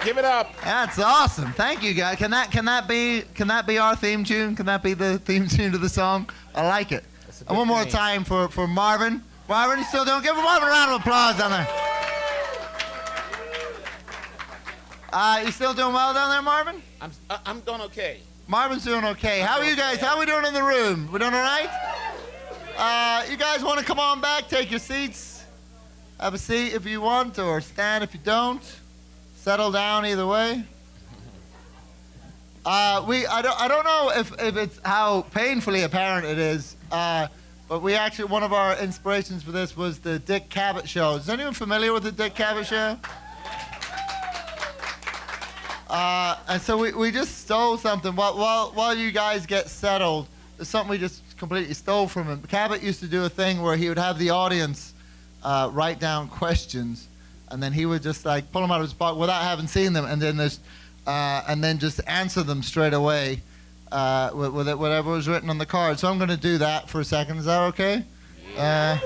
Give it up. That's awesome. Thank you, guys. Can that be our theme tune? Can that be the theme tune to the song? I like it. And one more time for Marvin. Marvin, you still don't give Marvin a round of applause down there. You still doing well down there, Marvin? I'm doing okay. Marvin's doing okay. How are you guys? How are we doing in the room? We doing all right? You guys want to come on back? Take your seats. Have a seat if you want, or stand if you don't. Settle down either way. I don't know if it's how painfully apparent it is, but we actually, one of our inspirations for this was the Dick Cavett show. Is anyone familiar with the Dick Cavett show? And so we just stole something while you guys get settled. There's something we just completely stole from him. Cavett used to do a thing where he would have the audience write down questions, and then he would just like pull them out of his pocket without having seen them, and then just answer them straight away. with whatever was written on the card. So I'm going to do that for a second. Is that okay? Yeah.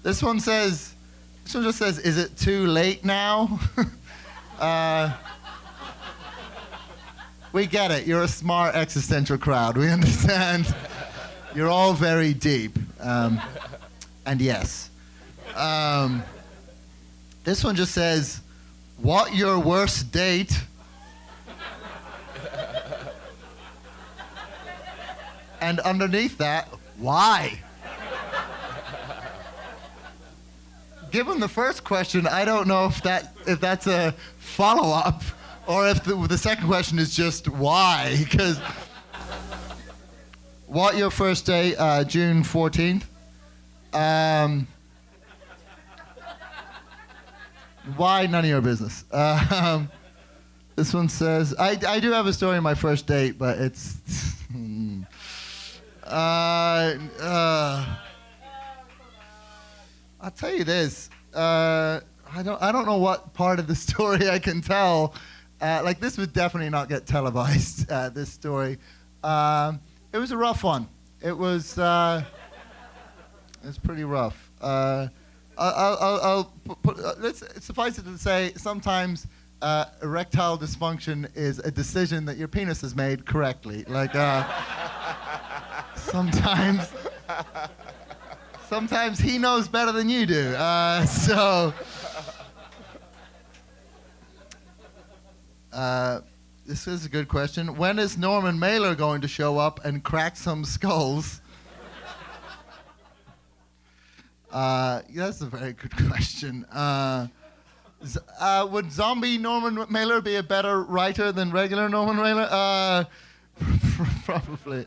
This one just says, is it too late now? We get it. You're a smart existential crowd. We understand. You're all very deep. And yes. This one just says, what your worst date? And underneath that, why? Given the first question, I don't know if that's a follow-up or if the second question is just why. Because what your first day, June 14th? Why? None of your business. This one says, I do have a story on my first date, but it's... I'll tell you this. I don't know what part of the story I can tell. This would definitely not get televised. This story. It was a rough one. It was pretty rough. Let's suffice it to say, sometimes erectile dysfunction is a decision that your penis has made correctly. Sometimes he knows better than you do. This is a good question. When is Norman Mailer going to show up and crack some skulls? That's a very good question. Would zombie Norman Mailer be a better writer than regular Norman Mailer? Probably.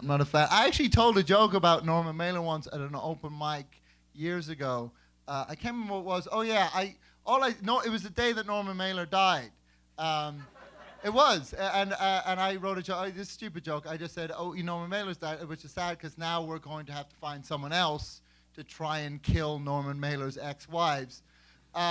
I'm not a fan. I actually told a joke about Norman Mailer once at an open mic years ago. I can't remember what it was. Oh yeah, it was the day that Norman Mailer died. It was, and I wrote a joke. This stupid joke. I just said, "Oh, Norman Mailer's died," which is sad because now we're going to have to find someone else to try and kill Norman Mailer's ex-wives, which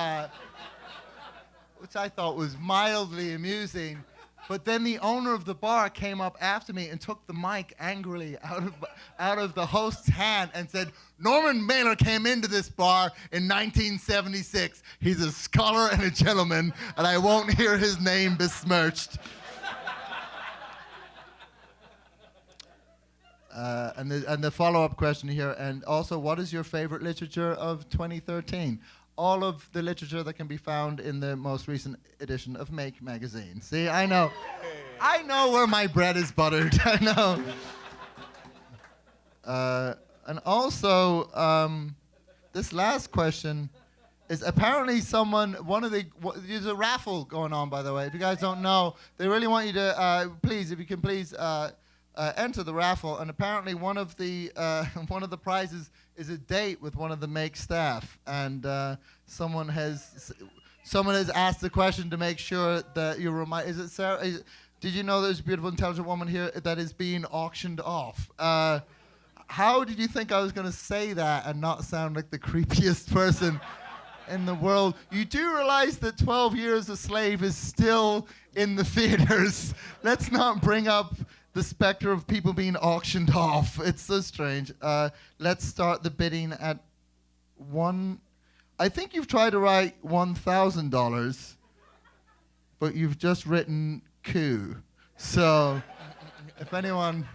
I thought was mildly amusing. But then the owner of the bar came up after me and took the mic angrily out of the host's hand and said, Norman Mailer came into this bar in 1976. He's a scholar and a gentleman, and I won't hear his name besmirched. And the follow-up question here, and also, what is your favorite literature of 2013? All of the literature that can be found in the most recent edition of Make magazine. See, I know where my bread is buttered. I know. And also, this last question is apparently there's a raffle going on, by the way. If you guys don't know, they really want you to, please enter the raffle. And apparently one of the prizes is a date with one of the Make staff, and someone has asked the question to make sure that you remind. Is it Sarah? Did you know there's a beautiful, intelligent woman here that is being auctioned off? How did you think I was going to say that and not sound like the creepiest person in the world? You do realize that 12 Years a Slave is still in the theaters. Let's not bring up the specter of people being auctioned off. It's so strange. Let's start the bidding at I think you've tried to write $1,000, but you've just written coup. So, if anyone,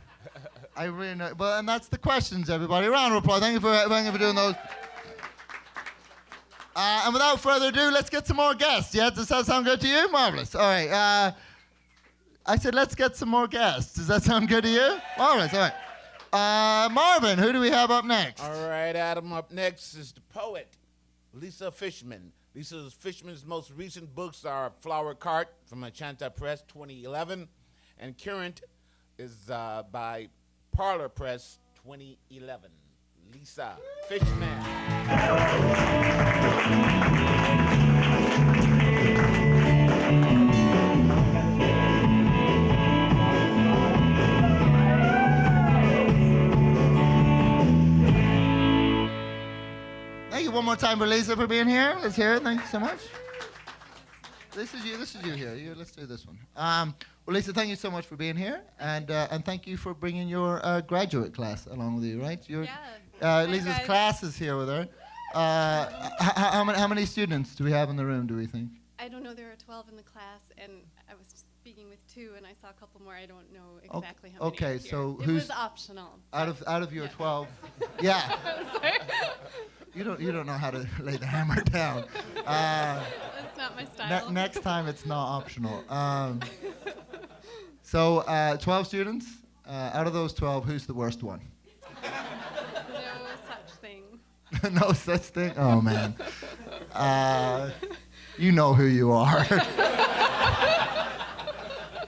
I really know. But and that's the questions, everybody. Round of applause. Thank you for doing those. And without further ado, let's get some more guests. Yeah, does that sound good to you? Marvelous. All right. I said, let's get some more guests. Does that sound good to you? Marvelous. All right. Marvin, who do we have up next? All right, Adam. Up next is the poet, Lisa Fishman. Lisa Fishman's most recent books are Flower Cart from Enchanta Press, 2011, and Curate is by Parlor Press, 2011. Lisa Fishman. Thank you one more time for Lisa for being here. Let's hear it. Thank you so much. This is you here. Let's do this one. Well, Lisa, thank you so much for being here, and thank you for bringing your graduate class along with you, right? Lisa's class is here with her. How many students do we have in the room, do we think? I don't know. There are 12 in the class, and I was speaking with 2, and I saw a couple more. I don't know exactly how many. Okay, are so here. It was optional. Out of your 12? Yeah. You don't know how to lay the hammer down. That's not my style. Next time, it's not optional. So 12 students. Out of those 12, who's the worst one? No such thing. No such thing? Oh, man. You know who you are.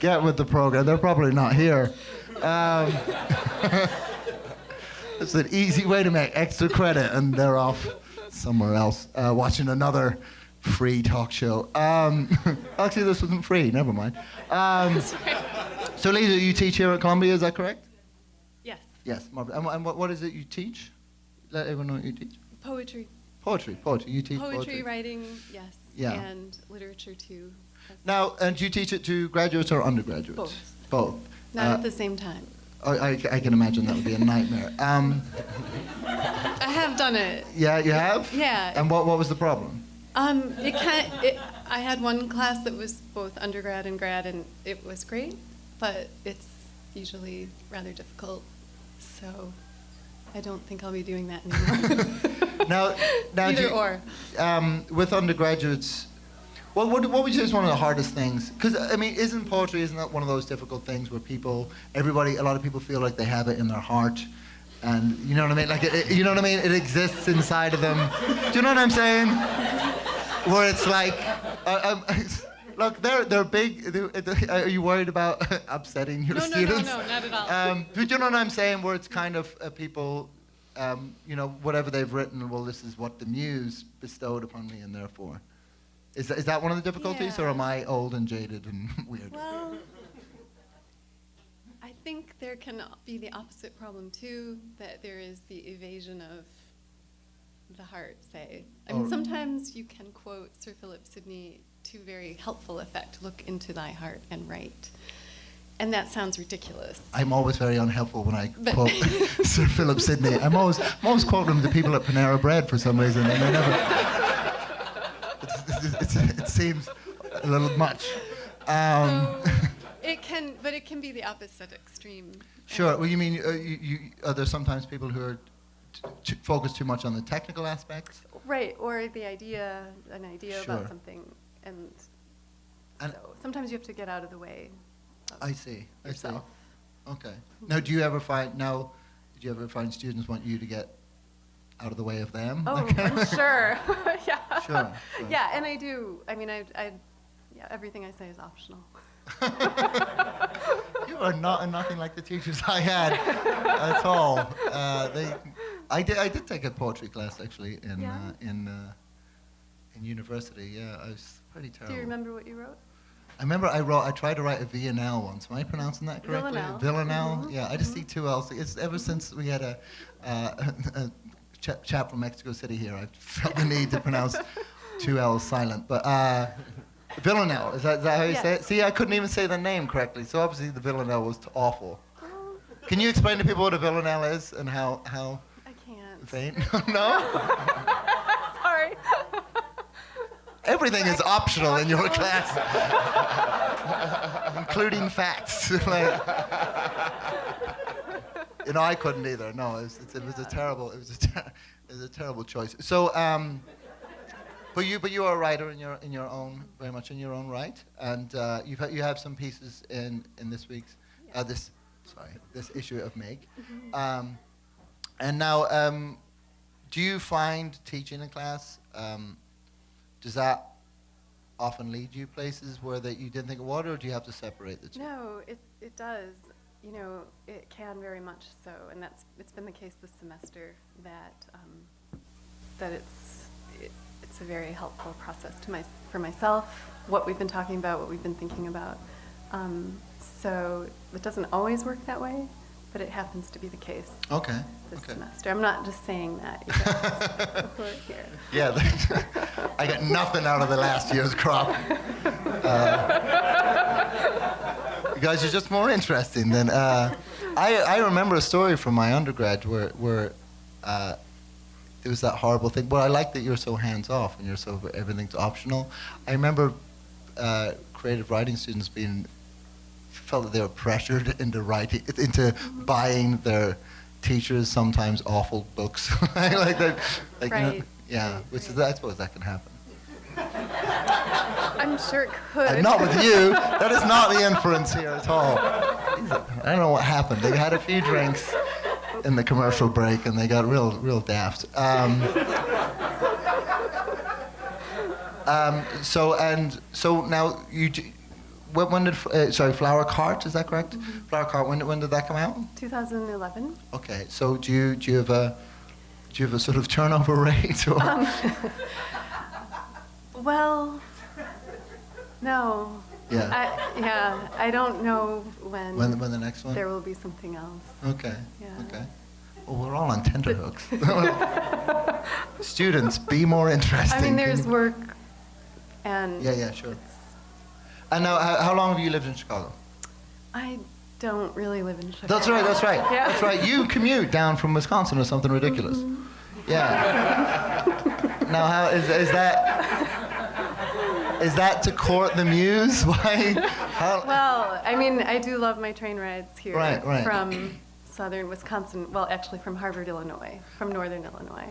Get with the program. They're probably not here. It's an easy way to make extra credit, and they're off somewhere else watching another free talk show. Actually, this wasn't free. Never mind. So, Lisa, you teach here at Columbia, is that correct? Yes. Yes. And what is it you teach? Let everyone know what you teach. Poetry. Poetry. You teach poetry. Poetry, writing, yes. Yeah. And literature, too. Now, and do you teach it to graduates or undergraduates? Both. Not at the same time. I can imagine that would be a nightmare. I have done it. Yeah, you have? Yeah. And what was the problem? I had one class that was both undergrad and grad, and it was great, but it's usually rather difficult, so I don't think I'll be doing that anymore. Now Either or. With undergraduates, well, what would you say is one of the hardest things? Because, I mean, isn't that one of those difficult things where a lot of people feel like they have it in their heart, and you know what I mean? Like, you know what I mean? It exists inside of them. Do you know what I'm saying? Where it's like, look, they're big. Are you worried about upsetting your students? No, not at all. Do you know what I'm saying? Where it's kind of people, whatever they've written, well, this is what the muse bestowed upon me, and therefore. Is that one of the difficulties, or am I old and jaded and weird? Well, I think there can be the opposite problem, too, that there is the evasion of the heart, say. I mean, sometimes you can quote Sir Philip Sidney to very helpful effect, look into thy heart and write. And that sounds ridiculous. I'm always very unhelpful when I quote Sir Philip Sidney. I'm always quoting him to people at Panera Bread for some reason, and they never... It seems a little much. It can be the opposite extreme. Sure. Well, you mean are there sometimes people who are focus too much on the technical aspects? Right, or an idea about something, and so sometimes you have to get out of the way. I see. Yourself. Okay. Now, did you ever find students want you to get out of the way of them? Oh, I'm sure. Yeah. Sure. Yeah, and I do. I mean, everything I say is optional. You are nothing like the teachers I had at all. I did take a poetry class actually in university. Yeah, I was pretty terrible. Do you remember what you wrote? I remember I tried to write a villanelle once. Am I pronouncing that correctly? Villanelle. Mm-hmm. Yeah, I just see 2 L's. It's ever since we had a chap from Mexico City here, I felt the need to pronounce 2 L's silent. But villanelle, is that how you say it? See, I couldn't even say the name correctly, so obviously the villanelle was awful. Can you explain to people what a villanelle is and how I can't. Vain? No? Sorry. Everything is optional in your class, including facts. I couldn't either. No, it was a terrible choice. So, but you are a writer in your own, very much in your own right, and you have some pieces in this week's this issue of Meg. Mm-hmm. And now, do you find teaching a class? Does that often lead you places where you didn't think of water, or do you have to separate the two? No, it does. It can very much so, and it's been the case this semester that it's a very helpful process for myself. What we've been talking about, what we've been thinking about. So it doesn't always work that way, but it happens to be the case. Okay. This semester. I'm not just saying that. You guys here. Yeah, I got nothing out of the last year's crop. You guys are just more interesting than. I remember a story from my undergrad where it was that horrible thing. But I like that you're so hands off and you're so everything's optional. I remember creative writing students felt that they were pressured into buying their teachers sometimes awful books. Like that, like, right. you know, yeah, which is, I suppose that can happen. I'm sure it could. Not with you. That is not the inference here at all. I don't know what happened. They had a few drinks in the commercial break and they got real daft. So now you. When did Flower Cart, is that correct? Mm-hmm. Flower Cart. When did that come out? 2011. Okay. So do you have a sort of turnover rate? Or? Well, no. Yeah. I don't know when the next one. There will be something else. Okay. Yeah. Okay. Well, we're all on tenterhooks. Students, be more interesting. I mean, there's work, and yeah, sure. And now, how long have you lived in Chicago? I don't really live in Chicago. That's right. Yeah. That's right. You commute down from Wisconsin or something ridiculous. Mm-hmm. Yeah. Now, how is that to court the muse? Why? Well, I mean, I do love my train rides here. Right. From southern Wisconsin. Well, actually, from Harvard, Illinois, from northern Illinois.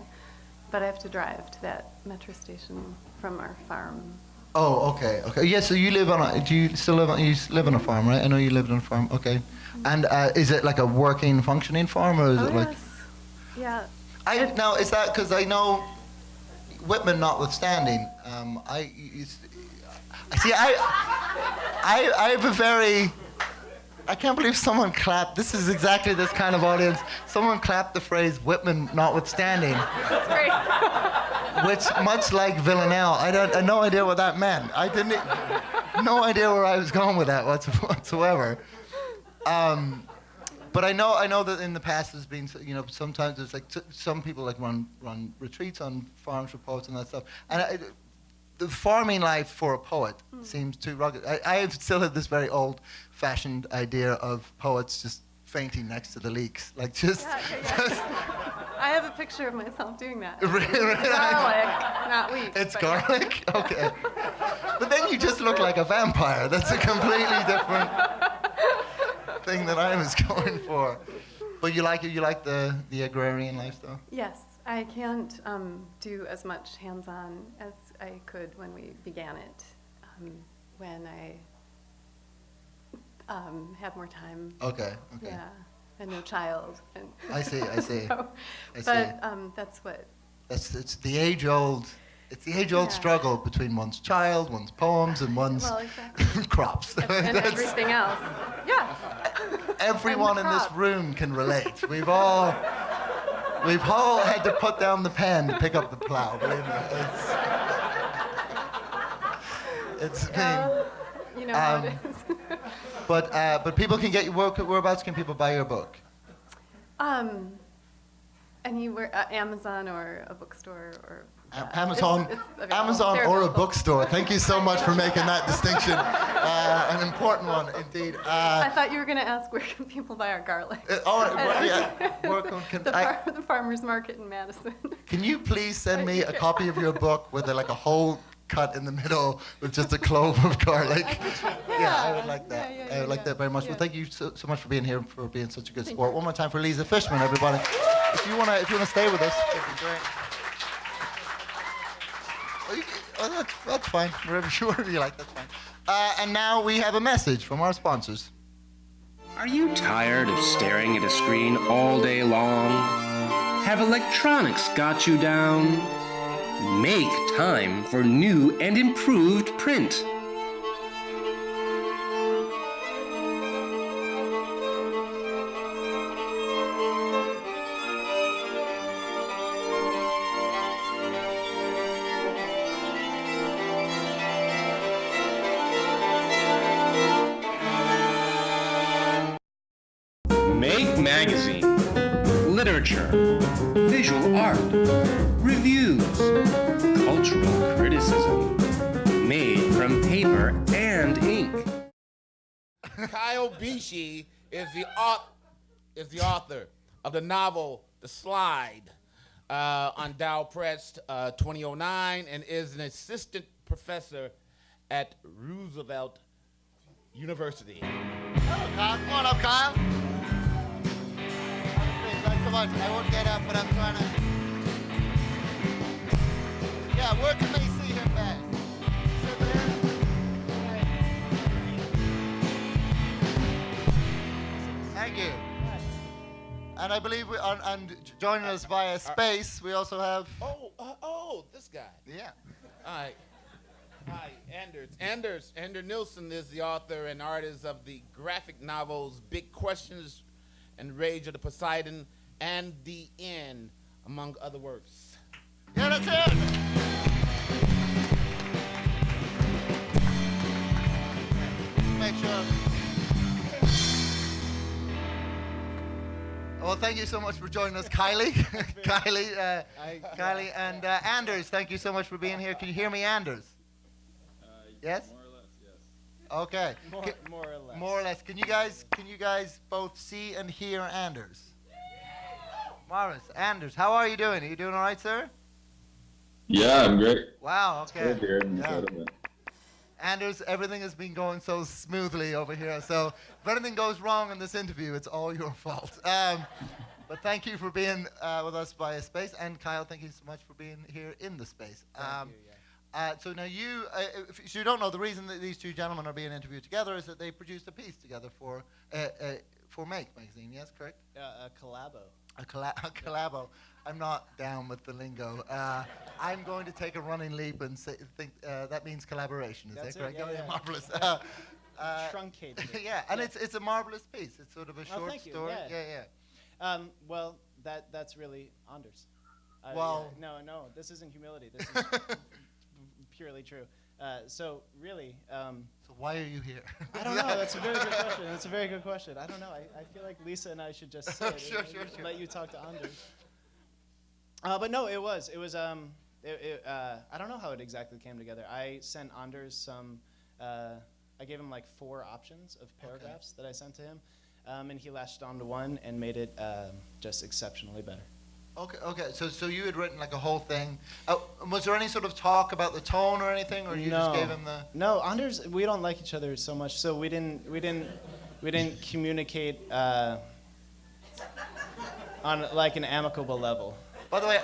But I have to drive to that metro station from our farm. Oh, okay. Yeah, so you live you live on a farm, right? I know you lived on a farm. Okay. And is it like a working, functioning farm, or is it like? Yes. Yeah. Now, is that because I know, Whitman notwithstanding, I have a very. I can't believe someone clapped. This is exactly this kind of audience. Someone clapped the phrase "Whitman notwithstanding." That's great. Which, much like Villanelle, I had no idea what that meant. No idea where I was going with that whatsoever. But I know that in the past there's been, sometimes there's like some people like run retreats on farms for poets and that stuff. And the farming life for a poet seems too rugged. I still have this very old-fashioned idea of poets just fainting next to the leaks, like just. I have a picture of myself doing that. Really? It's garlic, not wheat. It's garlic? Okay. But then you just look like a vampire. That's a completely different thing that I was going for. But you like the agrarian lifestyle? Yes. I can't do as much hands-on as I could when we began it, when I had more time. Okay. Yeah. And no child. And I see. That's what. It's the age-old. It's the age-old struggle between one's child, one's poems, and one's crops. And everything else. Yeah. Everyone in this room can relate. We've all had to put down the pen to pick up the plow. Believe me, it's been. You know how it is. But people can get your work. Whereabouts can people buy your book? Anywhere, Amazon or a bookstore or. Amazon or a bookstore. Thank you so much for making that distinction. An important one indeed. I thought you were going to ask where can people buy our garlic. The farmers market in Madison. Can you please send me a copy of your book with a hole cut in the middle with just a clove of garlic? I would like that. I would like that very much. Well, thank you so much for being here, for being such a good sport. One more time for Lisa Fishman, everybody. If you wanna stay with us, it'd be great. That's fine. Wherever you like, that's fine. And now we have a message from our sponsors. Are you tired of staring at a screen all day long? Have electronics got you down? Make time for new and improved print. Make magazine, literature, visual art, reviews, cultural criticism, made from paper and ink. Kyle Beachy is the author of the novel The Slide on Dow Press 2009 and is an assistant professor at Roosevelt University. Hello, Kyle. Come on up, Kyle. Thanks so much. I won't get up, but I'm trying to. Yeah, where can they see him best? Over there? Thank you. And I believe and joining us via space, we also have. This guy. Yeah. All right. Hi, Anders Nilsen is the author and artist of the graphic novels Big Questions and Rage of the Poseidon and The End, among other works. Yeah, that's it. Make sure. Well, thank you so much for joining us, Kylie. Kylie, and Anders, thank you so much for being here. Can you hear me, Anders? Yes? More or less, yes. Okay. More or less. More or less. Can you guys both see and hear Anders? Marvelous. Anders, how are you doing? Are you doing all right, sir? Yeah, I'm great. Wow, okay. It's good here. Anders, everything has been going so smoothly over here. So if anything goes wrong in this interview, it's all your fault. But thank you for being with us via space. And Kyle, thank you so much for being here in the space. Thank you, So now if you don't know, the reason that these two gentlemen are being interviewed together is that they produced a piece together for Make magazine. Yes, correct? A collabo. A collabo. I'm not down with the lingo. I'm going to take a running leap and think that means collaboration. Is that correct? Yeah. Marvelous. Truncated. Yeah, and it's a marvelous piece. It's sort of a short story. Yeah. Well, that's really Anders. No, this isn't humility. This is purely true. So really. So why are you here? I don't know. That's a very good question. That's a very good question. I don't know. I feel like Lisa and I should just sit and let you talk to Anders. But no, it was. I don't know how it exactly came together. I sent Anders some. I gave him like 4 options of paragraphs that I sent to him, and he latched onto one and made it just exceptionally better. Okay. So you had written like a whole thing. Was there any sort of talk about the tone or anything, or you just gave him the? No, Anders. We don't like each other so much, so we didn't communicate on like an amicable level. By the way,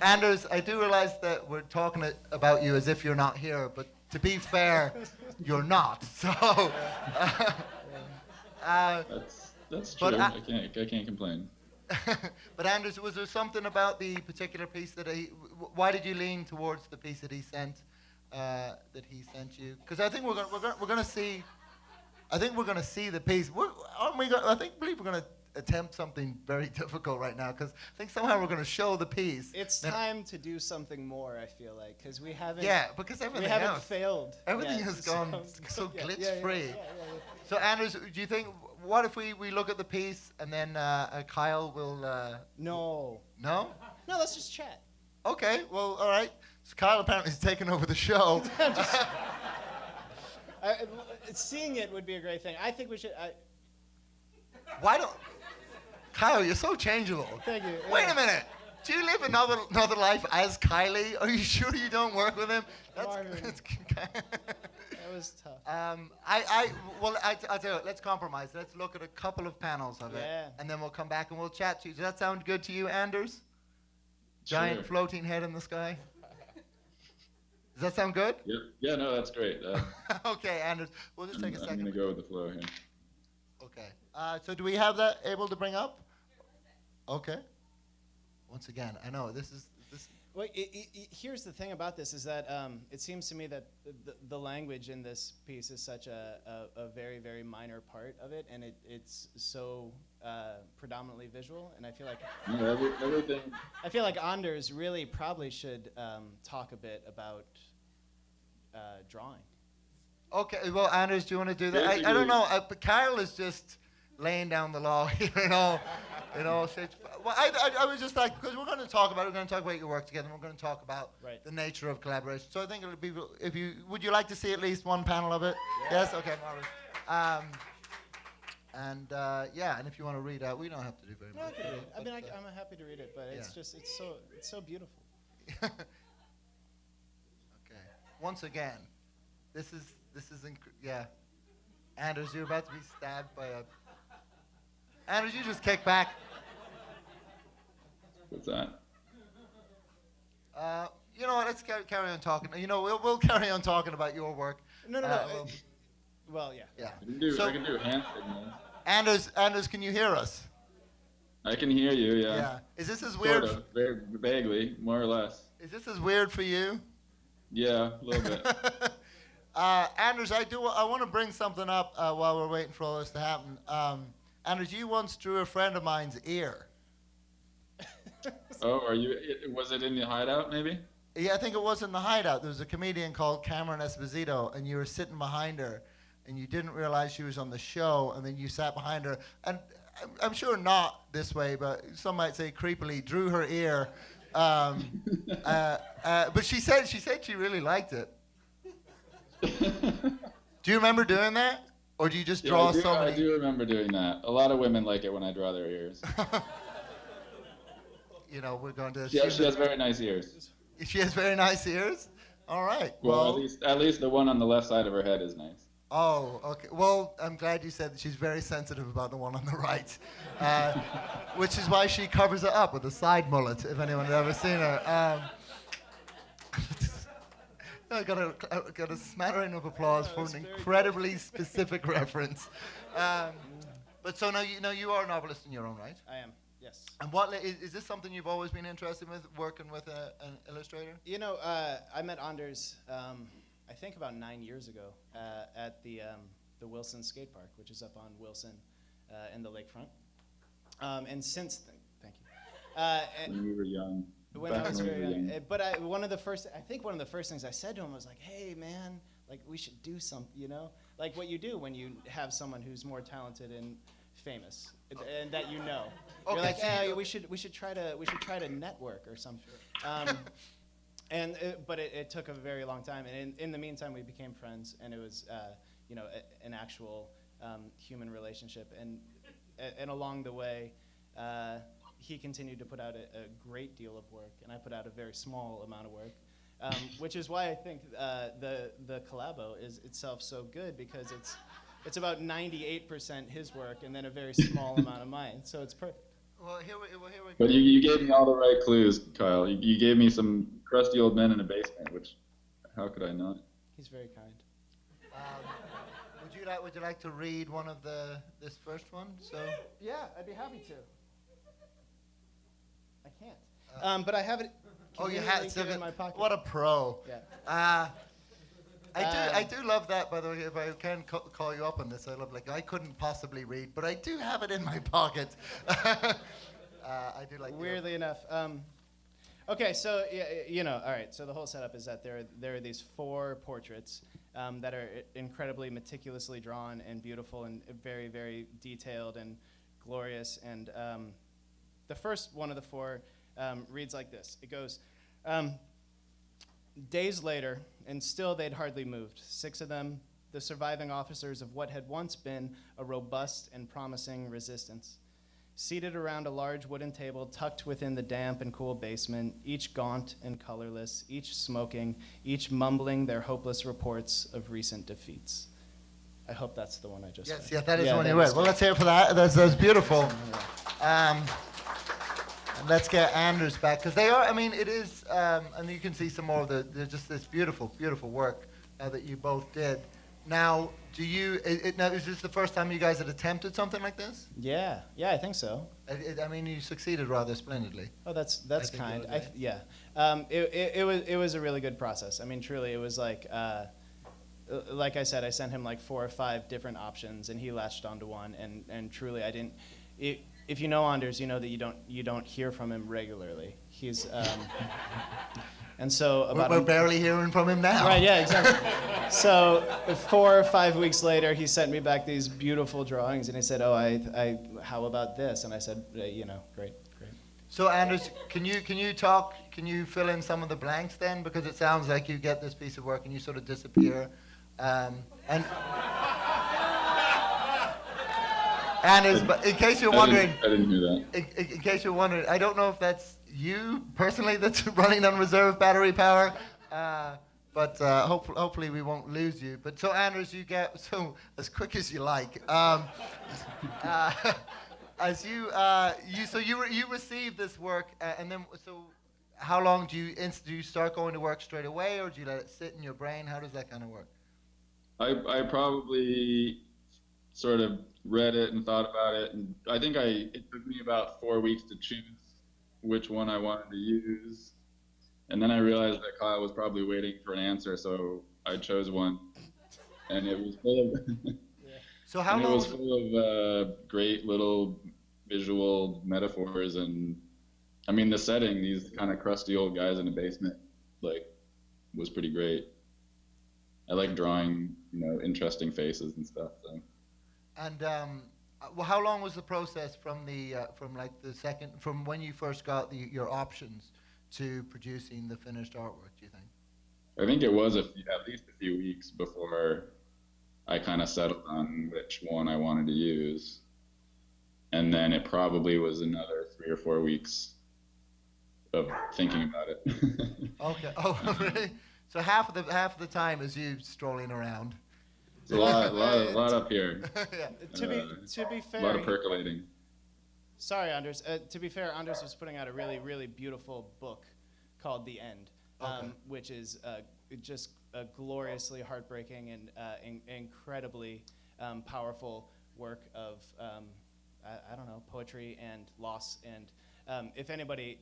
Anders, I do realize that we're talking about you as if you're not here, but to be fair, you're not. So. That's true. I can't complain. But Anders, was there something about the particular piece that why did you lean towards the piece that he sent you? Because I think we're going to see. I think we're going to see the piece. I believe we're going to attempt something very difficult right now, because I think somehow we're going to show the piece. It's time to do something more, I feel like, because we haven't. Yeah, because everything we haven't failed. Everything has gone so glitch-free. Yeah. So Anders, do you think? What if we look at the piece and then Kyle will? No. No? No, let's just chat. Okay. Well, all right. So Kyle apparently is taking over the show. Seeing it would be a great thing. I think we should. Why don't? Kyle, you're so changeable. Thank you. Wait a minute. Do you live another life as Kylie? Are you sure you don't work with him? That was tough. I'll tell you what, let's compromise. Let's look at a couple of panels of it, and then we'll come back and we'll chat to you. Does that sound good to you, Anders? Giant floating head in the sky. Does that sound good? Yep. Yeah, no, that's great. Okay, Anders, we'll just take a second. I'm going to go with the flow here. Okay. So do we have that able to bring up? Okay. Once again, I know this is. Well, here's the thing about this is that it seems to me that the language in this piece is such a very, very minor part of it, and it's so predominantly visual, and I feel like everything. I feel like Anders really probably should talk a bit about drawing. Okay, well, Anders, do you want to do that? I don't know. But Kyle is just laying down the law here, Well, I was just like, because we're going to talk about your work together, and we're going to talk about the nature of collaboration. So I think it would be, would you like to see at least one panel of it? Yes? Okay, Marvin. And yeah, and if you want to read out, we don't have to do very No, I much. can read it. I mean, I'm happy to read it, but it's just it's so beautiful. Okay. Once again, this is yeah. Anders, you're about to be stabbed by a. Anders, you just kick back. What's that? You know what? Let's carry on talking. You know, we'll carry on talking about your work. No. Well, yeah. Yeah. I can do hand signals. Anders, can you hear us? I can hear you, yeah. Yeah. Is this as weird? Sort of, very vaguely, more or less. Is this as weird for you? Yeah, a little bit. Anders, I want to bring something up while we're waiting for all this to happen. Anders, you once drew a friend of mine's ear. Oh, was it in the hideout, maybe? Yeah, I think it was in the hideout. There was a comedian called Caroline Esposito, and you were sitting behind her, and you didn't realize she was on the show, and then you sat behind her, and I'm sure not this way, but some might say creepily, drew her ear. But she said she really liked it. Do you remember doing that? Or do you just draw somebody? I do remember doing that. A lot of women like it when I draw their ears. You know, we're going to... She has very nice ears. She has very nice ears? All right. Well, at least the one on the left side of her head is nice. Oh, okay. Well, I'm glad you said that she's very sensitive about the one on the right, which is why she covers it up with a side mullet, if anyone had ever seen her. I got a smattering of applause for an incredibly specific reference. But so now you are a novelist in your own right? I am, yes. And is this something you've always been interested with, working with an illustrator? You know, I met Anders, I think about 9 years ago at the Wilson skate park, which is up on Wilson in the lakefront. And since then, thank you. When you were young. When I was very young. But one of the first things I said to him was like, hey, man, like, we should do something, you know? Like what you do when you have someone who's more talented and famous, and that you know. Okay, You're like, hey, we should try to network or something. But it took a very long time, and in the meantime, we became friends, and it was, an actual human relationship, and along the way, he continued to put out a great deal of work, and I put out a very small amount of work, which is why I think the collabo is itself so good, because it's about 98% his work and then a very small amount of mine, so it's perfect. Well, here we go. But you gave me all the right clues, Kyle. You gave me some crusty old men in a basement, which, how could I not? He's very kind. Would you like to read one of this first one? So. Yeah, I'd be happy to. I can't. But I have it. You have it in my pocket. What a pro. Yeah. I do love that, by the way. If I can call you up on this, I couldn't possibly read, but I do have it in my pocket. I do like. Weirdly enough. Okay, so all right. So the whole setup is that there are these 4 portraits that are incredibly meticulously drawn and beautiful and very, very detailed and glorious. And the first one of the 4 reads like this. It goes. Days later, and still they'd hardly moved, 6 of them, the surviving officers of what had once been a robust and promising resistance. Seated around a large wooden table tucked within the damp and cool basement, each gaunt and colorless, each smoking, each mumbling their hopeless reports of recent defeats. I hope that's the one I just read. Yes, that is the one you read. Well, let's hear it for that. That's beautiful. Let's get Anders back, because they are, I mean, it is, and you can see some more of there's just this beautiful, beautiful work that you both did. Now, is this the first time you guys had attempted something like this? Yeah, I think so. I mean, you succeeded rather splendidly. Oh, that's kind. Yeah. It was a really good process. I mean, truly, it was like I said, I sent him like 4 or 5 different options, and he latched onto one, and truly, I didn't. If you know Anders, you know that you don't hear from him regularly. He's and so about we're barely hearing from him now. Right? Yeah, exactly. So 4 or 5 weeks later, he sent me back these beautiful drawings, and he said, "Oh, how about this?" And I said, great. So Anders, can you fill in some of the blanks then? Because it sounds like you get this piece of work and you sort of disappear, and. Anders, but in case you're wondering, I didn't hear that. in case you're wondering, I don't know if that's you personally that's running on reserve battery power, but hopefully we won't lose you. But so Anders, you get so as quick as you like. As you received this work, and then so how long do you start going to work straight away, or do you let it sit in your brain? How does that kind of work? I probably sort of read it and thought about it, and I think it took me about 4 weeks to choose which one I wanted to use, and then I realized that Kyle was probably waiting for an answer, so I chose one, and it was full of So how long? It was full of great little visual metaphors, and I mean the setting, these kind of crusty old guys in a basement, like, was pretty great. I like drawing, interesting faces and stuff. So. And well, how long was the process from when you first got your options to producing the finished artwork? Do you think? I think it was at least a few weeks before I kind of settled on which one I wanted to use, and then it probably was another 3 or 4 weeks of thinking about it. Okay. Oh, really? So half of the time is you strolling around. It's a lot up here. Yeah. To be fair, a lot of percolating. Sorry, Anders. To be fair, Anders was putting out a really, really beautiful book called The End, which is just a gloriously heartbreaking and incredibly powerful work of, I don't know, poetry and loss. And if anybody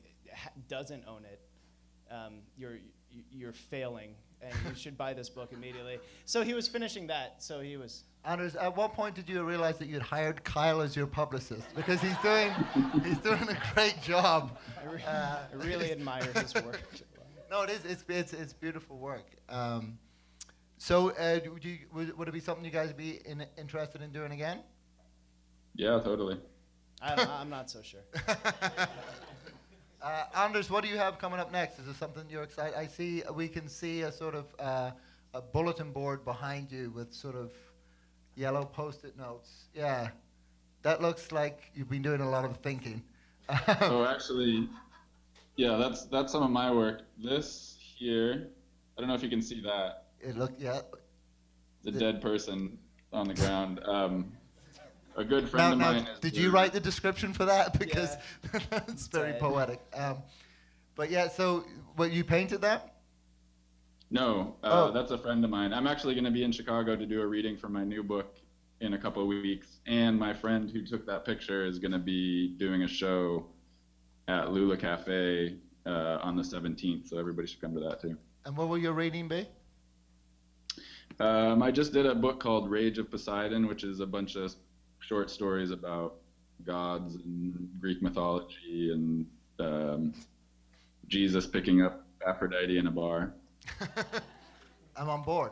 doesn't own it, you're failing, and you should buy this book immediately. So he was finishing that, so he was... Anders, at what point did you realize that you'd hired Kyle as your publicist? Because he's doing a great job. I really admire his work. No, it's beautiful work. So would it be something you guys would be interested in doing again? Yeah, totally. I'm not so sure. Anders, what do you have coming up next? Is there something you're excited? We can see a sort of a bulletin board behind you with sort of yellow Post-it notes. Yeah, that looks like you've been doing a lot of thinking. So actually, yeah, that's some of my work. This here, I don't know if you can see that. The dead person on the ground. A good friend of mine. Did you write the description for that? Because it's very poetic. But yeah, so you painted that? No, that's a friend of mine. I'm actually going to be in Chicago to do a reading for my new book in a couple of weeks, and my friend who took that picture is going to be doing a show at Lula Cafe on the 17th, so everybody should come to that too. And what will your reading be? I just did a book called Rage of Poseidon, which is a bunch of short stories about gods and Greek mythology and Jesus picking up Aphrodite in a bar. I'm on board.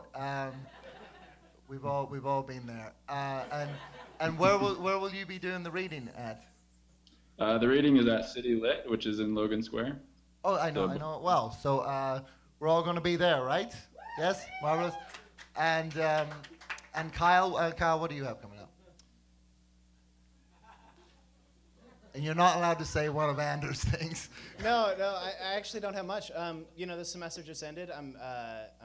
We've all been there. And where will you be doing the reading at? The reading is at City Lit, which is in Logan Square. Oh, I know it well. So we're all going to be there, right? Yes, marvelous. And Kyle, what do you have coming up? And you're not allowed to say one of Anders' things. No, I actually don't have much. The semester just ended. I'm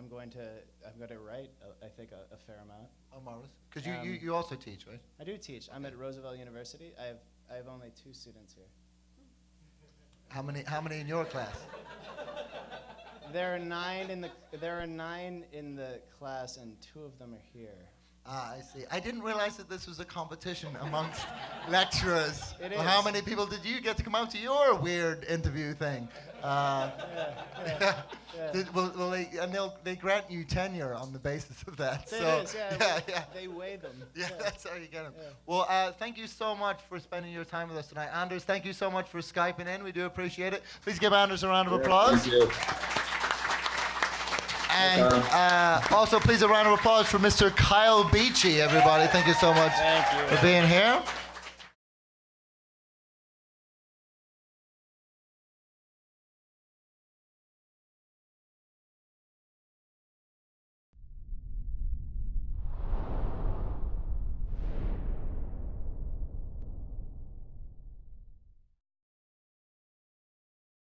going to write, I think, a fair amount. Oh, marvelous. Because you also teach, right? I do teach. I'm at Roosevelt University. I have only 2 students here. How many in your class? There are 9 in the class, and 2 of them are here. Ah, I see. I didn't realize that this was a competition amongst lecturers. It is. Well, how many people did you get to come out to your weird interview thing? They grant you tenure on the basis of that. They weigh them. Yeah, that's how you get them. Yeah. Well, thank you so much for spending your time with us tonight. Anders, thank you so much for Skyping in. We do appreciate it. Please give Anders a round of applause. Thank you. And also, please, a round of applause for Mr. Kyle Beachy, everybody. Thank you so much for being here.